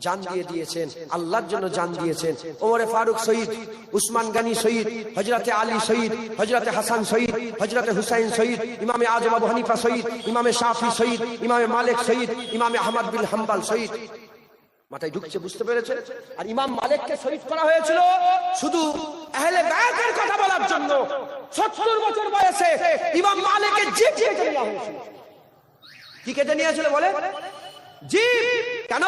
জান দিয়ে দিয়েছেন, আল্লাহর জন্য জান দিয়েছেন। ওমরে ফারুক শহীদ, উসমান গনি শহীদ, হযরতে আলী শহীদ, হযরতে হাসান শহীদ, হযরতে হুসাইন শহীদ, ইমামে আযম আবু হানিফা শহীদ, ইমামে শাফি শহীদ, ইমামে মালিক শহীদ, ইমামে আহমদ বিন হাম্বল শহীদ। মাথায় ঢুকছে, বুঝতে পেরেছেন? আর ইমাম মালিককে শহীদ করা হয়েছিল শুধু আহলে বায়তের কথা বলার জন্য। 70 বছর বয়সে ইমাম মালিকের জিভ কেটে নেওয়া হয়েছিল। কি কেটে নিয়েছিল বলে? জিভ। কেন?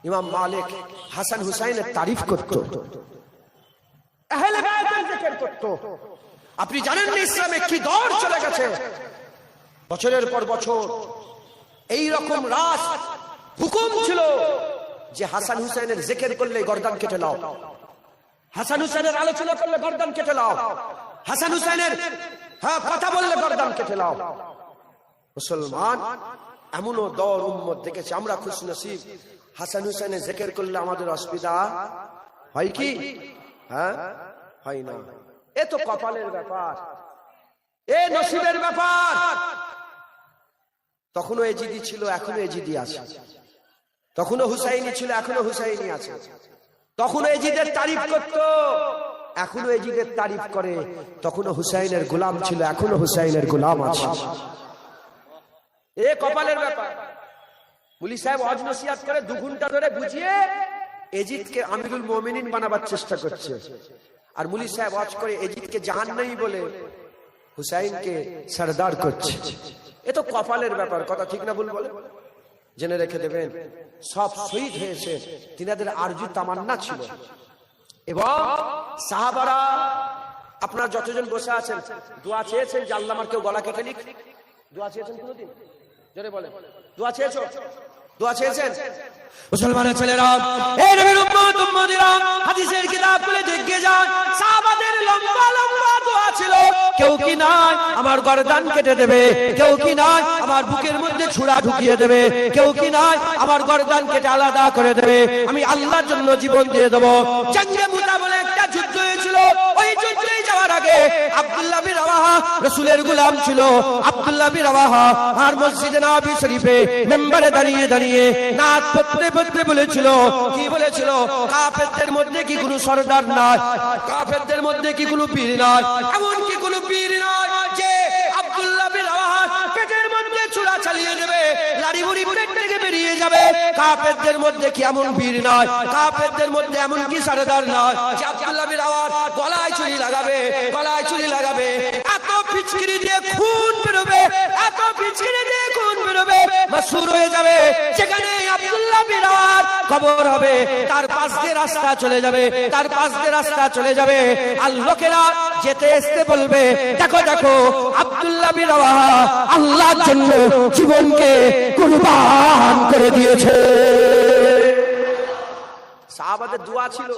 ইমাম মালিক হাসান হুসাইনের তারিফ করত, আহলে বায়তের জিকির করত। আপনি জানেন না ইসলামে কি দৌর চলে গেছে? বছরের পর বছর এই রকম রাস হুকুম ছিল যে হাসান হুসাইনের জিকির করলে গর্দান কেটে নাও, হাসান হুসাইনের আলোচনা করলে গর্দান কেটে নাও, হাসান হুসাইনের কথা বললে গর্দান কেটে নাও। মুসলমান এমনও দল উম্মত দেখেছে, আমরা খুশনসিব। হাসান হুসাইনের জিকির করলে আমাদের অসুবিধা হয় কি? হয় না। এ তো কপালের ব্যাপার, এ নসিবের ব্যাপার। তখনও এজিদি ছিল, এখনো এজিদি আছে। তখনও হুসাইনি ছিল, এখনো হুসাইনি আছে। তখনও এজিদের তারিফ করত, এখনো এজিদের তারিফ করে। তখনও হুসাইনের গোলাম ছিল, এখনো হুসাইনের গোলাম আছে। এ কপালের ব্যাপার। মুলি সাহেব ওয়াজ নসিহত করে 2 ঘন্টা ধরে বুঝিয়ে এজিদকে আমিরুল মুমিনিন বানাবার চেষ্টা করছে, আর মুলি সাহেব ওয়াজ করে এজিদকে জাহান্নামী বলে হুসাইনকে সরদার করছে। এ তো কপালের ব্যাপার। কথা ঠিক না ভুল বলে? জেনে রেখে দেবেন, সব শহীদ হয়েছে, তিনাদের আরজু তামান্না ছিল। এবং সাহাবারা, আপনারা যতজন বসে আছেন, দোয়া চেয়েছেন যে আল্লাহ আমার কেউ গলা কেটে নিক? দোয়া চেয়েছেন কোনদিন? জোরে বলেন, দোয়া চেয়েছো? দোয়া চেয়েছেন? মুসলমানের ছেলেরা, এই নবীর উম্মত উম্মতিরা, হাদিসের কিতাব খুলে দেখে যান, সাহাবাদের লম্বা লম্বা দোয়া ছিল। কেউ কি নাই আমার গর্দান কেটে দেবে, কেউ কি নাই আমার বুকের মধ্যে ছুরা ঢুকিয়ে দেবে, কেউ কি নাই আমার গর্দান কেটে আলাদা করে দেবে, আমি আল্লাহর জন্য জীবন দিয়ে দেবো। জঙ্গে মুতা বলে একটা যুদ্ধ হয়েছিল, ওই যুদ্ধে যাওয়ার আগে আব্দুল্লাহ বিন রাওয়াহা রাসূলের গোলাম ছিল। আব্দুল্লাহ বিন রাওয়াহা আর মসজিদে নববী শরীফে মেম্বারে দাঁড়িয়ে দাঁড়িয়ে নাত পড়তে পড়তে বলেছিল, কি বলেছিল? কাফেরদের মধ্যে কি কোনো সরদার নাই? কাফেরদের মধ্যে কি কোনো পীর নাই? এমন কি কোনো পীর নাই যে আব্দুল্লাহ বিন রাওয়াহা পেটের মধ্যে ছুরা চালিয়ে দেবে, লাড়ি বুড়ি পেট থেকে বেরিয়ে যাবে? কাফেরদের মধ্যে কি এমন পীর নাই? কাফেরদের মধ্যে এমন কি সরদার নাই যে আব্দুল্লাহ বিন রাওয়াহা গলায় ছুরি লাগাবে, গলায় ছুরি লাগাবে, এত পিচকিরি দিয়ে খুন বেরোবে, এত পিচকিরি দিয়ে খুন বেরোবে, মাসুর হয়ে যাবে। যেখানে আব্দুল্লাহ বিন রাওয়াহার কবর হবে, তার পাশ দিয়ে রাস্তা চলে যাবে, তার পাশ দিয়ে রাস্তা চলে যাবে, আর লোকেরা যেতে আসতে বলবে, দেখো দেখো আব্দুল্লাহ বিন রাওয়াহা আল্লাহর জন্য জীবনকে কুরবান করে দিয়েছে। সাহাবাদের দোয়া ছিল।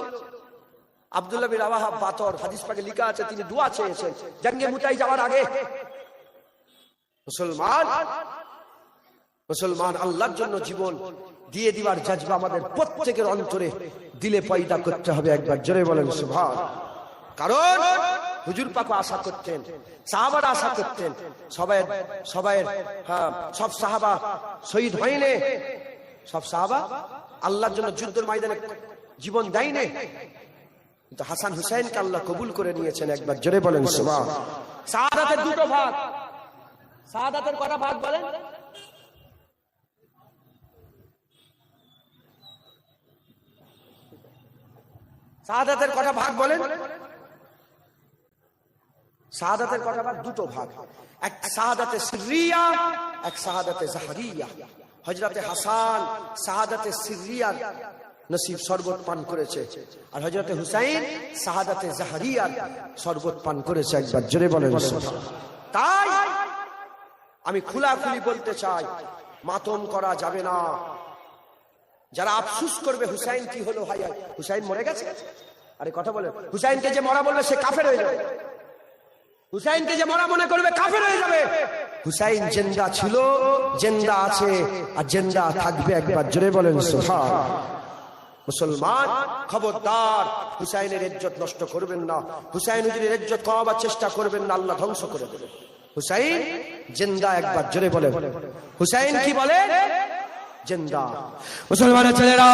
আব্দুল্লাহ বিন রাওয়াহা বাতর, হাদিস পাকে লেখা আছে, তিনি দোয়া চেয়েছেন জঙ্গে মুতাই যাওয়ার আগে। মুসলমান আল্লাহর জন্য জীবন দিয়ে দিবার জজবা আমাদের প্রত্যেকের অন্তরে দিলে পয়দা করতে হবে। একবার জোরে বলেন সুবহান। কারণ হুজুর পাক আশা করতেন, সাহাবারা আশা করতেন, সব সাহাবা শহীদ হয়নি, সব সাহাবা আল্লাহর জন্য যুদ্ধের ময়দানে জীবন দেয়নি, কিন্তু হাসান হুসাইনকে আল্লাহ কবুল করে নিয়েছেন। একবার জোরে বলেন সুবহান। শাহাদাতের 2টো ভাগ। শাহাদাতের কটা ভাগ বলেন? শাহাদাতের কটা ভাগ বলেন? শাহাদাতের কটা ভাগ? 2টো ভাগ। এক শাহাদাতে সিররিয়া, এক শাহাদাতে জাহরিয়া। হযরতে হাসান শাহাদাতে সিররিয়ার নসিব শরবত পান করেছে, আর হযরতে হুসাইন শাহাদাতে জাহরিয়ার শরবত পান করেছে। একবার জোরে বলেন সুবহান। তাই আমি খোলাখুলি বলতে চাই, মাতম করা যাবে না। যারা আফসোস করবে হুসাইন কি হলো, ভাই হুসাইন মরে গেছে, আরে কথা বলে, হুসাইনকে যে মরা বলবে সে কাফের হয়ে যাবে। হুসাইনকে যে মরা মনে করবে কাফের হয়ে যাবে। হুসাইন জিন্দা ছিল, জিন্দা আছে, আর জিন্দা থাকবে। একবার জোরে বলেন সুবহান। মুসলমান খবরদার হুসাইনের ইজ্জত নষ্ট করবেন না, হুসাইন হুজুরের ইজ্জত কমাবার চেষ্টা করবেন না, আল্লাহ ধ্বংস করে দেবে। হুসাইন জিন্দা। একবার জোরে বলেন হুসাইন কি বলে? জিন্দা। মুসলমানের ছেলেরা,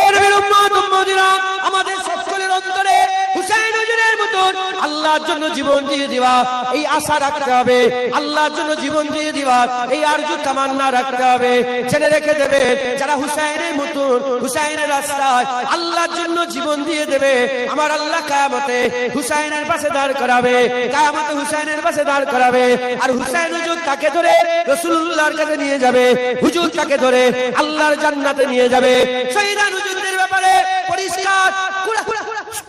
এই নবীর উম্মত উম্মতিরা, আমাদের সকলের অন্তরে হুসাইন হুজুরের মতন আল্লাহর জন্য জীবন দিয়ে দিবা, এই আশা রাখতে হবে। আল্লাহর জন্য জীবন দিয়ে দিবা, এই আরজু তামান্না রাখতে হবে। ছেড়ে রেখে দেবে যারা হুসাইনের মতন হুসাইনের রাস্তায় আল্লাহর জন্য জীবন দিয়ে দেবে, আমার আল্লাহ কিয়ামতে হুসাইনের পাশে দাঁড় করাবে, কিয়ামতে হুসাইনের পাশে দাঁড় করাবে। আর হুসাইন হুজুর তাকে ধরে রাসূলুল্লাহর কাছে নিয়ে যাবে, হুজুর তাকে ধরে আল্লাহর জান্নাতে নিয়ে যাবে। শহীদান হুজুরদের ব্যাপারে পরিষ্কার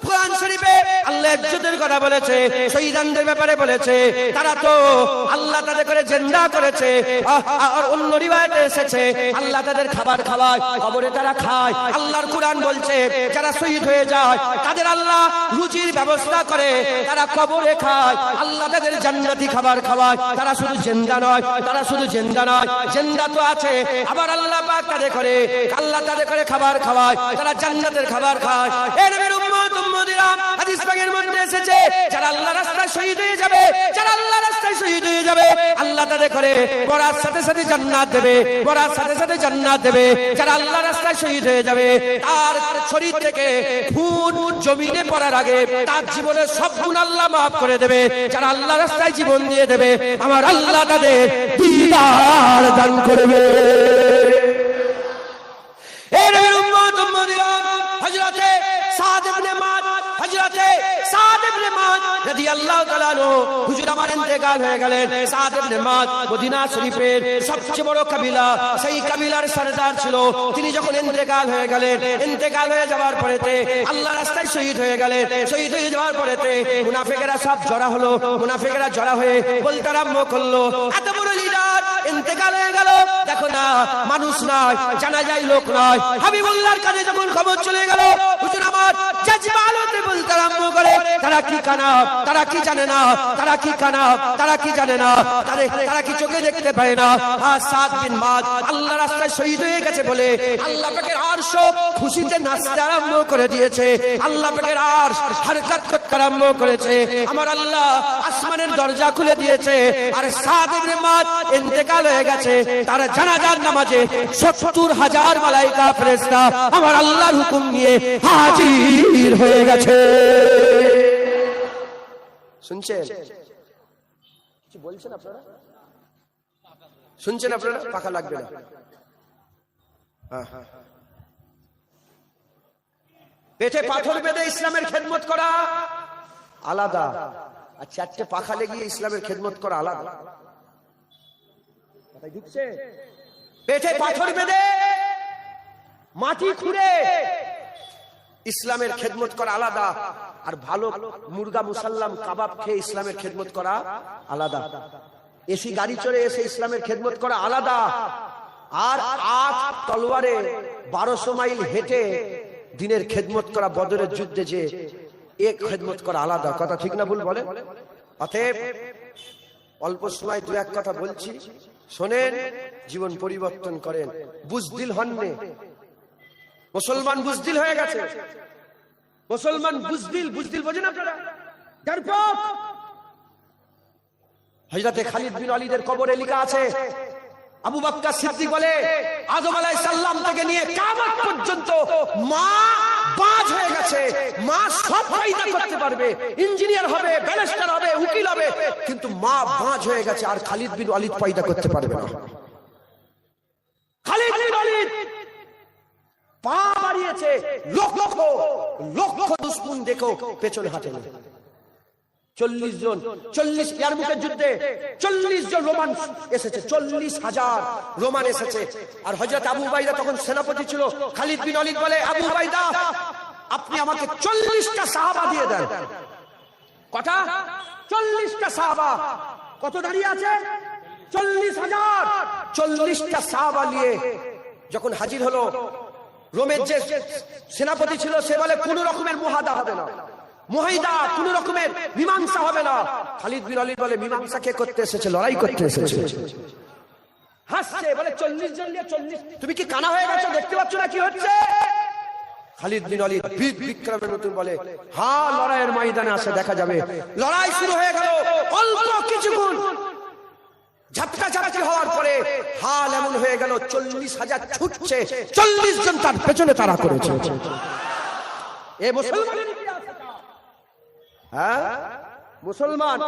কুরআন শরীফে আল্লাহ ইজ্জতের কথা বলেছে, শহীদানদের ব্যাপারে বলেছে তারা তো আল্লাহ তাদের করে জিন্দা করেছে। আর অন্য রিওয়ায়াতে এসেছে আল্লাহ তাদের খাবার খাওয়ায়, কবরে তারা খায়। আল্লাহর কুরআন বলছে যারা শহীদ হয়ে যায় তাদের আল্লাহ রুজির ব্যবস্থা করে, তারা কবরে খায়, আল্লাহ তাদের জান্নাতি খাবার খাওয়ায়। তারা শুধু জিন্দা নয়, তারা শুধু জিন্দা নয়, জিন্দা তো আছে, আবার আল্লাহ পাক তাদের করে আল্লাহ তাদের করে খাবার খাওয়ায়, তারা জান্নাতের খাবার খায়। এ নবীর উম্মত উম্মতিরা, হাদিস পাকের মধ্যে এসেছে যারা আল্লাহর রাস্তায় শহীদ হয়ে যাবে, যারা আল্লাহর রাস্তায় শহীদ হয়ে যাবে আল্লাহ তাদের করে মরার সাথে সাথে জান্নাত দেবে, মরার সাথে সাথে জান্নাত দেবে। যারা আল্লাহর রাস্তায় শহীদ হয়ে যাবে তার শরীর থেকে খুন জমিনে পড়ার আগে তার জীবনের সব গুনাহ আল্লাহ maaf করে দেবে। যারা আল্লাহর রাস্তায় জীবন দিয়ে দেবে আমার আল্লাহ তাদের দিদার দান করবে। এর উম্মত উম্মতিরা, হযরতে সাদ ইবনে মুআয, হযরতে সাদ ইবনে মুআয রাদিয়াল্লাহু তাআলা আনহু হুজুর আমার ইন্তেকাল হয়ে গেলেন। সাদ ইবনে মুআয মদিনা শরীফের সবচেয়ে বড় কাবিলা, সেই কাবিলার সরদার ছিল। তিনি যখন ইন্তেকাল হয়ে গেলেন, ইন্তেকাল হয়ে যাওয়ার পরেতে আল্লাহর রাস্তায় শহীদ হয়ে গেলেন। শহীদ হয়ে যাওয়ার পরেতে মুনাফিকেরা সব জড়া হলো, মুনাফিকেরা জড়া হয়ে বলতে আরম্ভ করলো এত বড় লিডার ইন্তেকাল হয়ে গেল, দেখো না মানুষ নয়, জানাজায় লোক নয়। হাবিবুল্লাহর কাছে যখন খবর চলে গেল হুজুর আমার জাজবালতে বলতে আরম্ভ করে তারা কি কানা, তারা কি জানে না, তারা কি কানা, তারা কি জানে না, তারা কি চোখে দেখতে পায় না। আর সাদ বিন মুআয আল্লাহর রাস্তায় শহীদ হয়ে গেছে বলে আল্লাহ পাকের আরশ খুশিতে নাচতে আরম্ভ করে দিয়েছে, আল্লাহ পাকের আরশ হরকত করতে আরম্ভ করেছে। আমার আল্লাহ আসমানের দরজা খুলে দিয়েছে। আর সাদ ইবনে মুআয ইন্তেকাল হয়ে গেছে, তার জানাজার নামাজে ৭০,০০০ মালায়েকা ফেরেশতা আমার আল্লাহর হুকুম নিয়ে হাজির হয়ে গেছে। শুনছেন কি বলছেন আপনারা? শুনছেন আপনারা? পাখা লাগবে না। পেটে পাথর বেঁধে ইসলামের খেদমত করা আলাদা, আর চারটে পাখা লেগিয়ে ইসলামের খেদমত করা আলাদা। পেটে পাথর বেঁধে মাটি খুঁড়ে ইসলামের খেদমত করা আলাদা, আর ভালো মুরগা মুসাল্লাম কাবাব খেয়ে ইসলামের খেদমত করা আলাদা। এসি গাড়ি চড়ে এসে ইসলামের খেদমত করা আলাদা, আর আট তলোয়ারে 1200 মাইল হেঁটে দিনের খেদমত করা, বদরের যুদ্ধে যে এক খেদমত করা আলাদা। কথা ঠিক না ভুল বলেন? অতএব অল্প সময় দু এক কথা বলছি, শোনেন, জীবন পরিবর্তন করেন। বুজদিল হননে, মুসলমান বুজদিল হয়ে গেছে। মুসলমান বুজদিল, বুজদিল বোঝেন আপনারা? ডরপোক। হযরতে খালিদ বিন ওয়ালিদের কবরে লেখা আছে, আবু বকর সিদ্দিক বলে আদম আলাইহিস সালাম থেকে নিয়ে কিয়ামত পর্যন্ত মা বাজ হয়ে গেছে, মা সব ফায়দা করতে পারবে, ইঞ্জিনিয়ার হবে, ব্যারিস্টার হবে, উকিল হবে, কিন্তু মা বাজ হয়ে গেছে, আর খালিদ বিন ওয়ালিদ ফায়দা করতে পারবে না। খালিদ বিন ওয়ালিদ পা বাড়িয়েছে, লক্ষ লক্ষ দুশমন দেখো পেছনে হাঁটে না। 40 জন, 40 ইয়ারমুকের যুদ্ধে 40 জন রোমান এসেছে, 40,000 রোমান এসেছে। আর হযরত আবু উবাইদা তখন সেনাপতি ছিল। খালিদ বিন ওয়ালিদ বলে, আবু উবাইদা আপনি আমাকে 40টা সাহাবা দিয়ে দেন। কটা? 40টা সাহাবা। কত দাঁড়িয়ে আছে? 40,000। 40টা সাহাবা নিয়ে যখন হাজির হলো, রোমের যে সেনাপতি ছিল সে বলে কোন রকমের মুহাদা হবে না, মুহাইদা, কোন রকমের মীমাংসা হবে না। খালিদ বিন ওয়ালিদ বলে মীমাংসা কে করতে এসেছে? লড়াই করতে এসেছে। হাসছে, বলে 40 জন নিয়ে 40, তুমি কি কানা হয়ে গেছো? দেখতে পাচ্ছ না কি হচ্ছে? খালিদ বিন ওয়ালিদ বীর বিক্রমের মতন বলে, হ্যাঁ লড়াইয়ের ময়দানে আসে দেখা যাবে। লড়াই শুরু হয়ে গেল। অল্প কিছুক্ষণ ঝাপটা ঝাপটি হওয়ার পরে হাল এমন হয়ে গেল, 40,000 ছুটছে, 40 জন তার পেছনে তাড়া করেছে। এ মুসলমানের হ্যাঁ, মুসলমান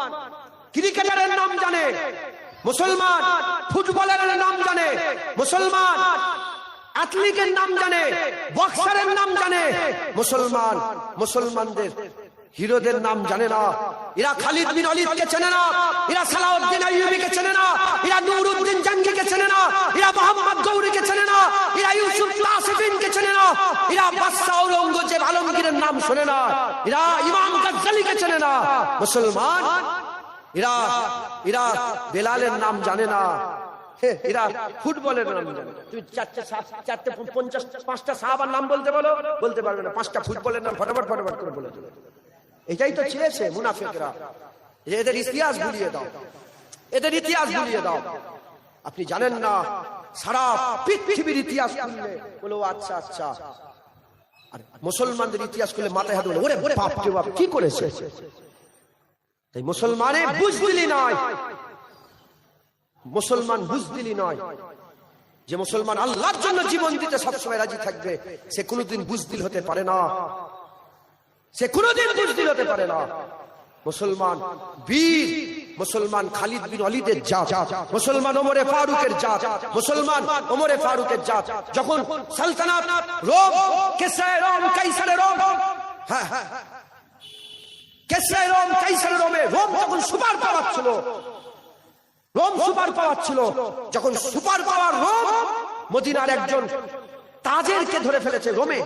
ক্রিকেটারের নাম জানে, মুসলমান ফুটবলারের নাম জানে, মুসলমান অ্যাথলিটের নাম জানে, বক্সারের নাম জানে, মুসলমান মুসলমানদের হিরোদের নাম জানে না। এরা খালিদ বিন ওয়ালিদকে চেনে না, এরা সালাউদ্দিন আইয়ুবীকে চেনে না, এরা নুরউদ্দিন জঙ্গিকে চেনে না, এরা মোহাম্মদ গৌরীকে চেনে না, এরা ইউসুফ তাসিফিনকে চেনে না, এরা বাদশাহ আওরঙ্গজেব আলমগীরের নাম শোনে না, এরা ইমাম গাজ্জালিকে চেনে না। মুসলমান এরা এরা বেলালের নাম জানে না, এরা ফুটবলের নাম জানে। তুমি চারটে ৫টা সাহাবার নাম বলতে বলো, বলতে পারবে না। 5টা ফুটবলের নাম ফটাফট ফটাফট করে বলে দেবে। এটাই তো চেয়েছে মুনাফিকরা, যে এদের ইতিহাস ভুলিয়ে দাও, এদের ইতিহাস ভুলিয়ে দাও। আপনি জানেন না সারা পৃথিবীর ইতিহাস খুললে বলো আচ্ছা আচ্ছা, আর মুসলমানদের ইতিহাস খুলে মাথায় হাত বলে ওরে বাপ রে বাপ কি করেছে। তাই মুসলমানে বুঝদিলি নয়, মুসলমান বুঝদিলি নয় যে মুসলমান আল্লাহর জন্য জীবন দিতে সবসময় রাজি থাকবে, সে কোনোদিন বুঝদিল হতে পারে না, সে কোনোদিন বুঝদিল হতে পারে না। মুসলমান বীর, মুসলমান খালিদ বিন ওয়ালিদের জাত, মুসলমান ওমরে ফারুকের জাত, মুসলমান ওমরে ফারুকের জাত। যখন সালতানাত রোম, কিসরা রোম, কাইসার রোম, হ্যাঁ হ্যাঁ কিসরা রোম, কাইসার রোমে রোম যখন সুপার পাওয়ার ছিল, রোম সুপার পাওয়ার ছিল, যখন সুপার পাওয়ার রোম মদিনার একজন তাজেরকে ধরে ফেলেছে রোমে,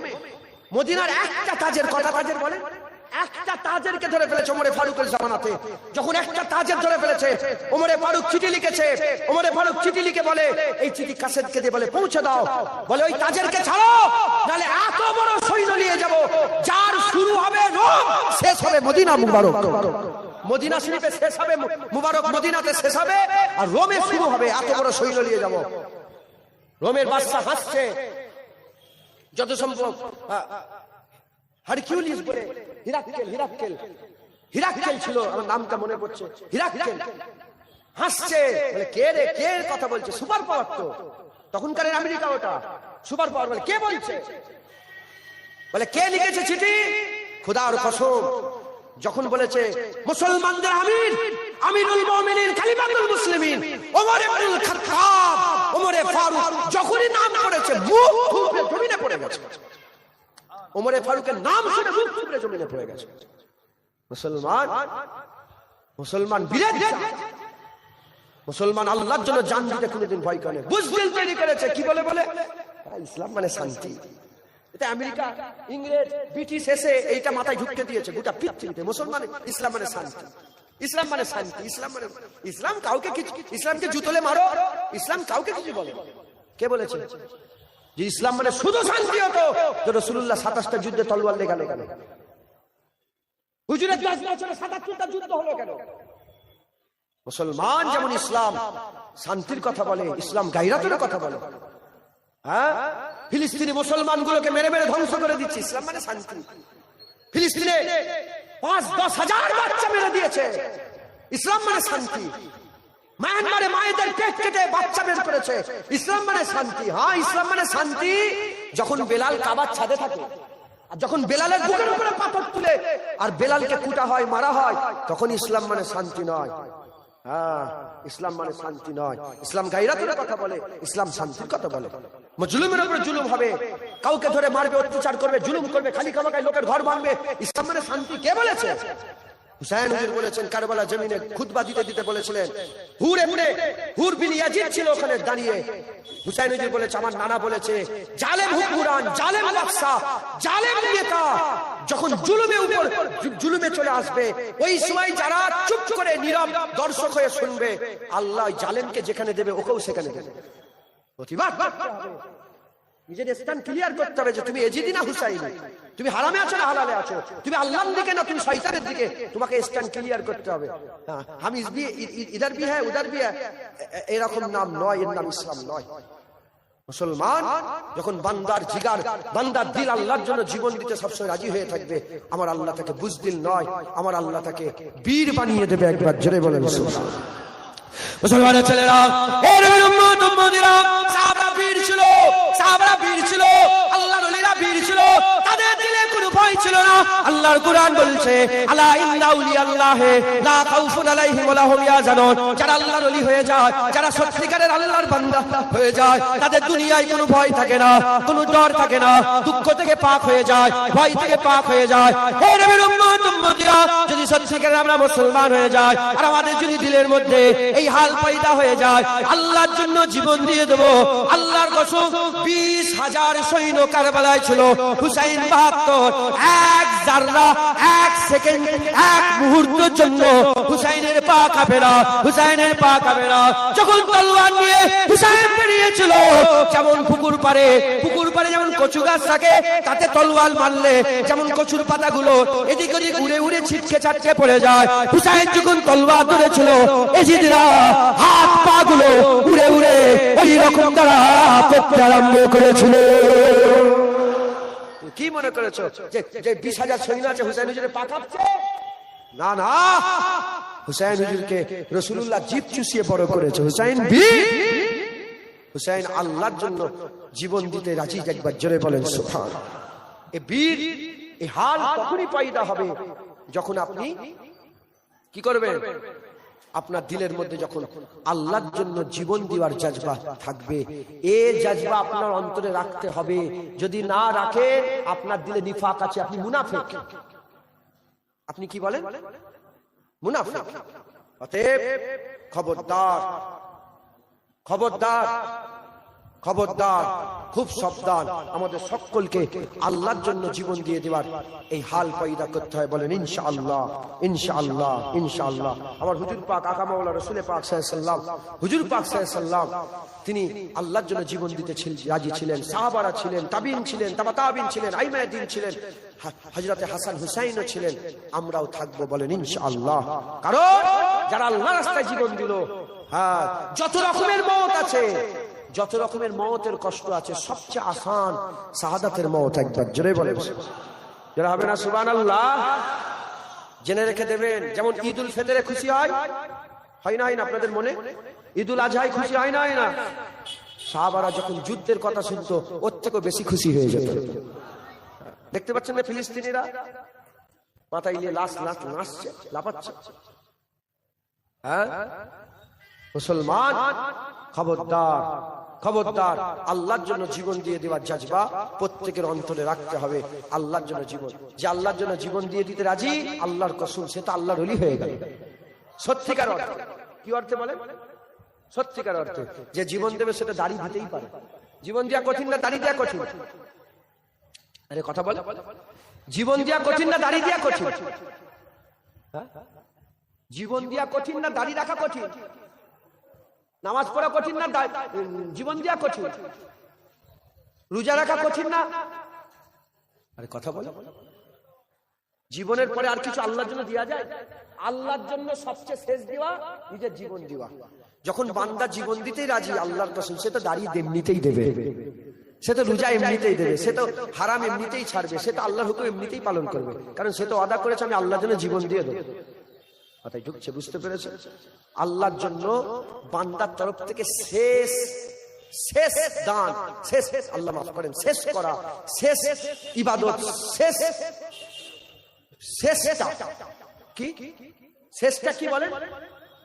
মদিনার একটা তাজের, কথা তাজের বলে, একটা তাজেরকে ধরে ফেলেছে ওমরে ফারুকের জামানাতে। যখন একটা তাজের ধরে ফেলেছে, ওমরে ফারুক চিঠি লিখেছে, ওমরে ফারুক চিঠি লিখে বলে এই চিঠি কাসেদকে দিয়ে বলে পৌঁছে দাও, বলে ওই তাজেরকে ছাড়ো, নাহলে এত বড় সৈন্য নিয়ে যাব যার শুরু হবে রোম, শেষ হবে মদিনা মুবারক। মদিনা শরীফে শেষ হবে মুবারক, মদিনাতে শেষ হবে, আর রোমে শুরু হবে। এত বড় সৈন্য নিয়ে যাব। রোমের বাদশা হাসছে, যত সম্ভব হারকিউলিস বলে, হিরাক্কেল, হিরাক্কেল, হিরাক্কেল ছিল, আমার নামটা মনে পড়ছে, হিরাক্কেল হাসছে, বলে কে রে, কে কথা বলছে, সুপার পাওয়ার তো তখনকার আমেরিকা, ওটা সুপার পাওয়ার। বলে কে বলছে, বলে কে লিখেছে চিঠি, খোদার কসম, যখন বলেছে মুসলমানদের আমির, আমিরুল মুমিনিন, খলিফাতুল মুসলিমিন ওমর ইবনুল খাত্তাব, ওমরে ফারুক, যখনই নাম করেছে মুখ থুবড়ে জমিনে পড়ে গেছে। ওমরে ফারুকের নাম শুনে মুখ থুবড়ে জমিনে পড়ে গেছে। মুসলমান, মুসলমান বীরের জাত, মুসলমান আল্লাহর জন্য জান দিতে কোনোদিন ভয় করে না। বুঝদিল তৈরি করেছে, কি বলে বলে ইসলাম মানে শান্তি। এটা আমেরিকা, ইংরেজ, ব্রিটিশ এসে এইটা মাথায় ঢুকতে দিয়েছে গোটা পৃথিবীতে। মুসলমান ইসলাম মানে শান্তি, ইসলাম মানে শান্তি, ইসলাম মানে, ইসলাম কাউকে কিছু, ইসলামকে জুতলে মারো, ইসলাম কাউকে কিছু বলে। কে বলেছে যে ইসলাম মানে শুধু শান্তি হতো? তো রাসূলুল্লাহ 27টা যুদ্ধে তলোয়ার লেগালে কেন? হুজুরের 10 বছরে 77টা যুদ্ধ হলো কেন? মুসলমান যেমন ইসলাম শান্তির কথা বলে, ইসলাম গায়রাতের কথা বলে। হ্যাঁ, ফিলিস্তিনি মুসলমানগুলোকে মেরে মেরে ধ্বংস করে দিচ্ছে, ইসলাম মানে শান্তি। ফিলিস্তিনে 5-10 হাজার বাচ্চা মেরে দিয়েছে, ইসলাম মানে শান্তি। মায়ানমারে মায়েদের পেট কেটে বাচ্চা বের করেছে, ইসলাম মানে শান্তি। হ্যাঁ, ইসলাম মানে শান্তি যখন বেলাল কাবার ছাদে থাকে, আর যখন বেলালের বুকের উপরে পাথর তুলে আর বেলালকে কুটা হয়, মারা হয়, তখন ইসলাম মানে শান্তি নয়। হ্যাঁ, ইসলাম মানে শান্তি নয়। ইসলাম গায়রাতের কথা বলে, ইসলাম শান্তির কথা বলে। জুলুমের উপরে জুলুম হবে, কাউকে ধরে মারবে, অত্যাচার করবে, জুলুম করবে, খালি খামাকায় লোকের ঘর ভাঙবে, ইসলাম মানে শান্তি কে বলেছে? হুসাইন হুজুর বলেছেন, কারবালা জমিনে খুতবা দিতে দিতে বলেছিলেন, হুরে হুরে হুর বিন ইয়াজিদ ছিল ওখানে দাঁড়িয়ে। হুসাইন হুজুর বলেছে, আমার নানা বলেছে, জালেম হুকুমরান, জালেম বাদশা, জালেম নেতা যখন জুলুমের উপর জুলুমে চলে আসবে, ওই সময় যারা চুপ করে নীরব দর্শক হয়ে শুনবে, আল্লাহ জালেমকে যেখানে দেবে ওকেও সেখানে দেবে। প্রতিবাদ করতে হবে, নিজের স্ট্যান্ড ক্লিয়ার করতে হবে যে তুমি এজিদি না হুসাইনি, তুমি হারামে আছো না হালালে আছো, তুমি আল্লাহর দিকে না তুমি শয়তানের দিকে, তোমাকে স্ট্যান্ড ক্লিয়ার করতে হবে। হ্যাঁ, হাম ইধার ভি হ্যায় উধার ভি হ্যায়, এরকম নাম নয়, এর নাম ইসলাম নয়। মুসলমান যখন বান্দার জিগার, বান্দার দিল আল্লাহর জন্য জীবন দিতে সবসময় রাজি হয়ে থাকবে, আমার আল্লাহ তাকে বুজদিল নয়, আমার আল্লাহ তাকে বীর বানিয়ে দেবে। একবার জোরে বলেন সুবহানাল্লাহ। মুসলমানের ছেলেরা, এর উম্মত উম্মতিরা, সাহাবা বীর ছিল, সাহাবারা বীর ছিল, আল্লাহর ওলিরা বীর ছিল, তাদের দিলে কোনো ভয় ছিল না। আল্লাহর কোরআন বলছে আলা ইন্না আউলিয়াল্লাহি লা খাউফুন আলাইহিম ওয়া লা হুম ইয়াহজানুন। যারা আল্লাহর ওলি হয়ে যায়, যারা সত্যিকারের আল্লাহর বান্দা হয়ে যায়, তাদের দুনিয়ায় কোনো ভয় থাকে না, কোনো ডর থাকে না, দুঃখ থেকে পাক হয়ে যায়, ভয় থেকে পাক হয়ে যায়। হে নবীর উম্মত উম্মতিরা, যদি সত্যিকারের আমরা মুসলমান হয়ে যাই আর আমাদের যদি দিলের মধ্যে এই হাল পয়দা হয়ে যায়, আল্লাহর জন্য জীবন দিয়ে দেব। আল্লাহর কসম, 20,000 সৈন্য কারবালায় ছিল, হুসাইন 72, এক জাররা, এক সেকেন্ড, এক মুহূর্তের জন্য হুসাইনের পা কাঁপে না, হুসাইনের পা কাঁপে না। যখন তলোয়ার নিয়ে হুসাইন বেরিয়েছিল, যেমন পুকুর পাড়ে যেমন কচু গাছ থাকে, তাতে তলোয়ার মারলে যেমন কচুর পাতাগুলো এদিক ওদিক উড়ে উড়ে ছিটকে ছাটকে পড়ে যায়, হুসাইন যখন তলোয়ার ধরেছিল, এজিদরা হাত পা গুলো উড়ে উড়ে এই রকম তারা করতে আরম্ভ করেছিল। কি মনে করেছো যে 20,000 সৈন্য আছে হুসাইন হুজুরের পা কাঁপছে? না না, হুসাইন হুজুরকে রাসূলুল্লাহ জিভ চুষিয়ে বড় করেছে। হুসাইন হুসাইন আল্লাহর জন্য জীবন দিতে রাজি। একবার জোরে বলেন সুবহানাল্লাহ। এই বীর, এই হাল তখনই পয়দা হবে যখন আপনি কি করবেন? আপনার দিলের মধ্যে যখন আল্লাহর জন্য জীবন দেওয়ার জজবা থাকবে। এই জজবা আপনার অন্তরে রাখতে হবে। যদি না রাখে, আপনার দিলে নিফাক আছে, আপনি মুনাফিক। আপনি কি বলেন? মুনাফিক। অতএব খবরদার, খবরদার, খবরদার, খুব সাবধান। আমাদের সকলকে আল্লাহর জন্য জীবন দিয়ে দেওয়ার এই হাল পয়দা করতে হয়। বলেন ইনশাআল্লাহ, ইনশাআল্লাহ, ইনশাআল্লাহ। আমার হুজুর পাক আকা মাওলানা রাসূল পাক সাল্লাল্লাহু আলাইহি ওয়াসাল্লাম, হুজুর পাক সাল্লাল্লাহু আলাইহি ওয়াসাল্লাম, তিনি আল্লাহর জন্য জীবন দিতে রাজি ছিলেন। সাহাবারা ছিলেন, তাবিন ছিলেন, তাবা তাবিন ছিলেন, আইমায়ে দ্বীন ছিলেন, হযরতে হাসান হুসাইনও ছিলেন। আমরাও থাকবো। বলেন ইনশাআল্লাহ। কারণ যারা আল্লাহর রাস্তায় জীবন দিল, হ্যাঁ, যত রকমের মওত আছে, যত রকমের মওতের কষ্ট আছে, সবচেয়ে আসান শাহাদাতের মওত। একবার জোরে বলেন, যারা হবে না সুবহানাল্লাহ। জেনে রেখে দেবেন, যেমন ঈদুল ফিতরে খুশি হয় না, হয় না আপনাদের মনে? ঈদুল আজহায় খুশি হয় না, হয় না? সাহাবারা যখন যুদ্ধের কথা শুনতো, ওর থেকেও বেশি খুশি হয়ে যেত। দেখতে পাচ্ছেন না ফিলিস্তিনিরা মাথায় নিয়ে লাশ নাচছে, লাফাচ্ছে। হ্যাঁ, মুসলমান খবরদার, খবরদার, আল্লাহর জন্য জীবন দিয়ে দেওয়ার জজবা প্রত্যেকের অন্তরে রাখতে হবে। আল্লাহর জন্য জীবন, যে আল্লাহর জন্য জীবন দিয়ে দিতে রাজি, আল্লাহর কসম, সে তো আল্লাহর ওলি হয়ে গেল। সত্যিকার অর্থে, কি অর্থে বলেন? সত্যিকার অর্থে যে জীবন দেবে, সেটা দাড়ি দিতেই পারে। জীবন দেওয়া কঠিন না দাড়ি দেওয়া কঠিন? আরে কথা বলে, জীবন দেওয়া কঠিন না দাড়ি দেওয়া কঠিন? জীবন দেওয়া কঠিন না দাড়ি রাখা কঠিন? নামাজ পড়া কঠিন না জীবন দেওয়া কঠিন? রোজা রাখা কঠিন না? আরে কথা বলে, জীবনের পরে আর কিছু আল্লাহর জন্য দেওয়া যায়? আল্লাহর জন্য সবচেয়ে শেষ দেওয়া নিজের জীবন দেওয়া। যখন বান্দা জীবন দিতেই রাজি, আল্লাহর কসম, সে তো দাড়ি এমনিতেই দেবে, সে তো রোজা এমনিতেই দেবে, সে তো হারাম এমনিতেই ছাড়বে, সে তো আল্লাহর হুকুম এমনিতেই পালন করবে। কারণ সে তো ওয়াদা করেছে, আমি আল্লাহর জন্য জীবন দিয়ে দেবো। কথাই ঢুকছে, বুঝতে পেরেছে? আল্লাহর জন্য বান্দার তরফ থেকে শেষ শেষ দান, শেষ, আল্লাহ মাফ করেন, শেষ করা, শেষ ইবাদত, শেষ শেষটা কি? শেষটা কি বলেন?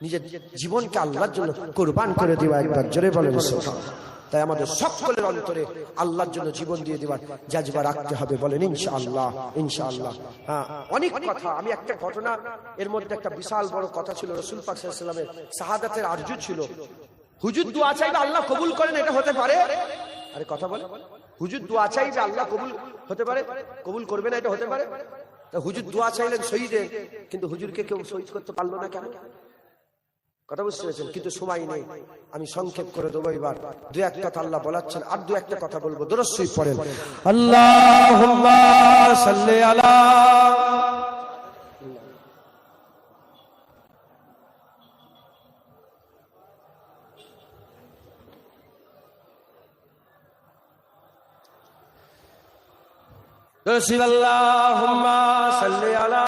নিজের জীবনকে আল্লাহর জন্য কুরবান করে দেওয়া। একবার জোরে বলেন সুবহানাল্লাহ। তাই আমাদের সকলের অন্তরে আল্লাহর জন্য জীবন দিয়ে দেওয়ার জজবা রাখতে হবে। বলেন ইনশাআল্লাহ, ইনশাআল্লাহ। হ্যাঁ, অনেক কথা, আমি একটা ঘটনা, এর মধ্যে একটা বিশাল বড় কথা ছিল। রাসূল পাক সাল্লাল্লাহু আলাইহি ওয়াসাল্লামের শাহাদাতের আরজু ছিল। হুজুর দোয়া চাইবে আল্লাহ কবুল করেন, এটা হতে পারে? আরে কথা বলে, হুজুর দোয়া চাইবে আল্লাহ কবুল হতে পারে, কবুল করবে না, এটা হতে পারে? তা হুজুর দোয়া চাইলেন শহীদের, কিন্তু হুজুরকে কেউ শহীদ করতে পারলো না কেন? কথা বুঝতে পেরেছেন? কিন্তু সময় নেই, আমি সংক্ষেপ করে দেবো। এবার দু এক কথা আল্লাহ বলাচ্ছেন, আর দু একটা কথা বলবো। দরুদ শরীফ পড়েন, আল্লাহুম্মা সাল্লি আলা আল্লাহুম্মা সাল্লি আলা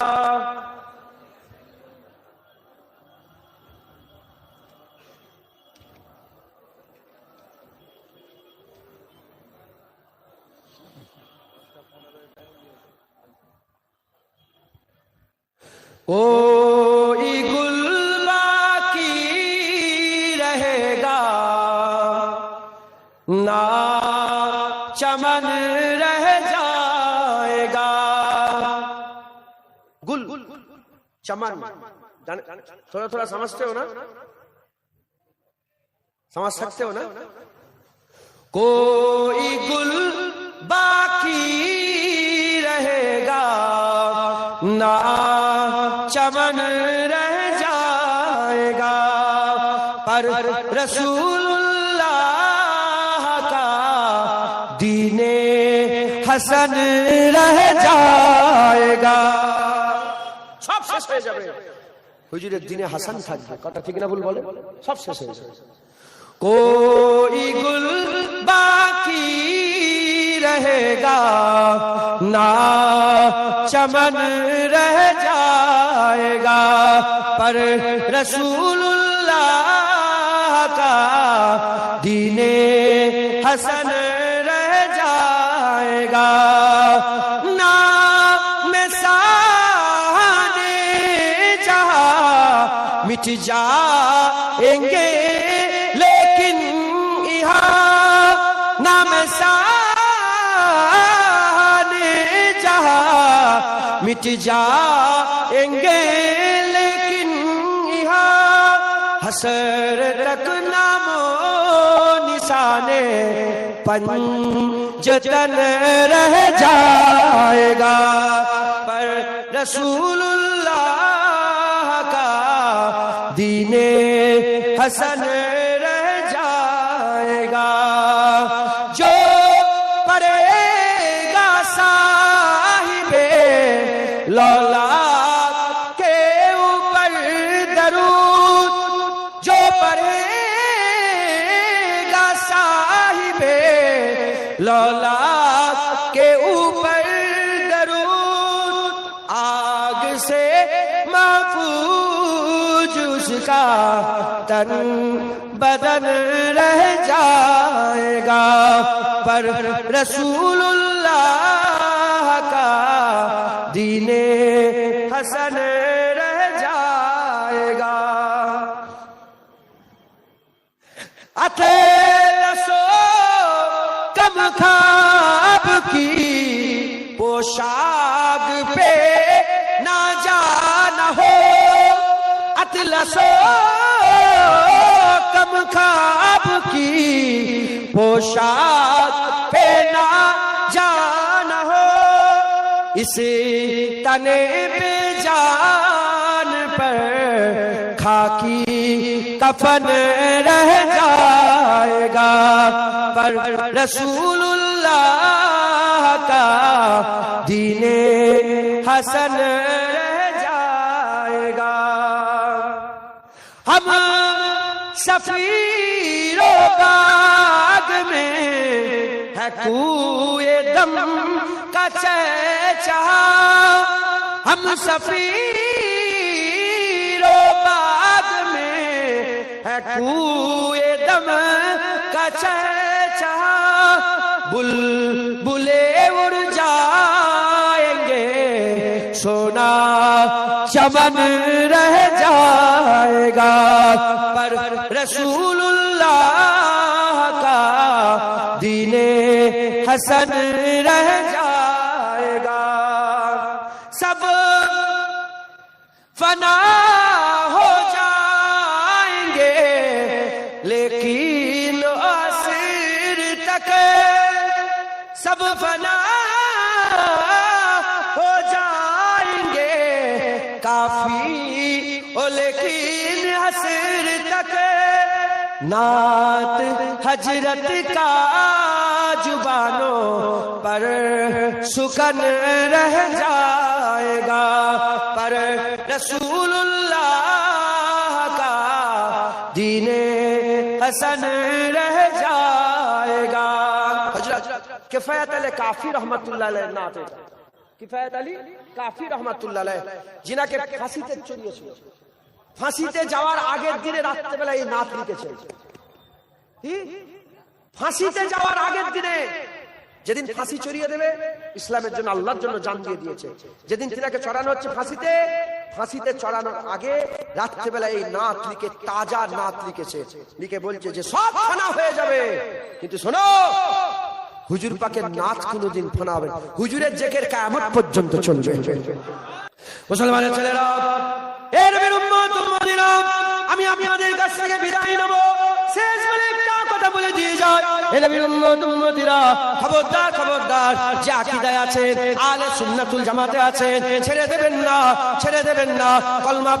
कोई गुल बाकी रहेगा ना चमन रह जाएगा। गुल चमन थोड़ा थोड़ा समझते हो ना, समझ सकते हो ना। कोई गुल बाकी रहेगा ना चमन रह जाएगा, पर रसूलुल्लाह का दीने हसन रह जाएगा। সব শেষ হয়ে যাবে, হুজুরের দিনে হাসান থাকবে। কথা ঠিক না ভুল বলে? সব শেষ হয়ে যাবে। कोई गुल बाकी रहेगा ना चमन रह जाएगा, पर रसूलुल्लाह का दीने हसन रह जाएगा। नाम साने जहां मिट जाएंगे लेकिन यहाँ नाम साने जहां मिट जाएंगे लेकिन यहाँ हसर तक नामो निशाने पंजतन रह जाएगा, पर रसूलुल्लाह का दीने हसन रह जाएगा। जो पढ़ेगा साहिबे लौलाद के ऊपर दरूद, जो पढ़ेगा साहिबे लौलाद के ऊपर दरूद, आग से महफूज उसका तन बदन रह जाएगा, पर रसूलुल्लाह का दीने हसन रह जाएगा। अथेलसो कम खाब की पोशाक पे ना जाना हो, अतलसो कम खाब की पोशाक पे ना जाना हो, इसे तने पे जान पर खाकी कफन रह जाएगा, पर रसूलुल्लाह का दीने हसन रह जाएगा। हम सफीरो बाग में है कुए दम का चहचहा, हम सफीरो बाग में है कुए दम का चहचहा, बुलबुले उड़ जाएंगे सोना चमन रह जाएगा, पर रसूलुल्लाह का दीने हसन रह जाएगा। सब फना हो जाएंगे लेकिन आखिर तक, सब फना हो जाएंगे काफी ओ लेकिन हसर तक, नात हजरत का जुबानों पर सुकन रह जाएगा, पर रसूलुल्लाह का दीने हसन रह जाएगा। हजरत किफायत अली काफी रहमতুল্লাহ আলাইহি নাত, কিফায়াত আলী কাফি রহমাতুল্লাহ আলাইহি যিনাকে ফাঁসিতে চড়িয়েছিল, ফাঁসিতে যাওয়ার আগের দিনে রাত্রেবেলা এই নাত লিখেছেন। কি ফাঁসিতে যাওয়ার আগের দিনে, যেদিন ফাঁসি চড়িয়ে দেবে ইসলামের জন্য আল্লাহর জন্য জান দিয়ে দিয়েছে, যেদিন তিনাকে চড়ানো হচ্ছে ফাঁসিতে ফাঁসিতে চড়ানোর আগে রাত্রেবেলা এই নাত লিখে, তাজা নাত লিখেছে, লিখে বলছে যে সব ফানা হয়ে যাবে, কিন্তু শোনো হুজুর পাকের নাচ কোনোদিন ফানা হবে না, হুজুরের জেকের কিয়ামত পর্যন্ত চলবে। মুসলমানের ছেলেরা, এ নবীর উম্মত উম্মতিরা, আমি আপনাদের কাছ থেকে বিদায় নেব। শেষ বলে একটা কথা বলে দিয়ে যায়, এ নবীর উম্মত উম্মতিরা, খবরদার খবরদার, যে আকীদায় আছেন, আহলে সুন্নাতুল জামাতে আছেন, ছেড়ে দেবেন না, ছেড়ে দেবেন না। কলমা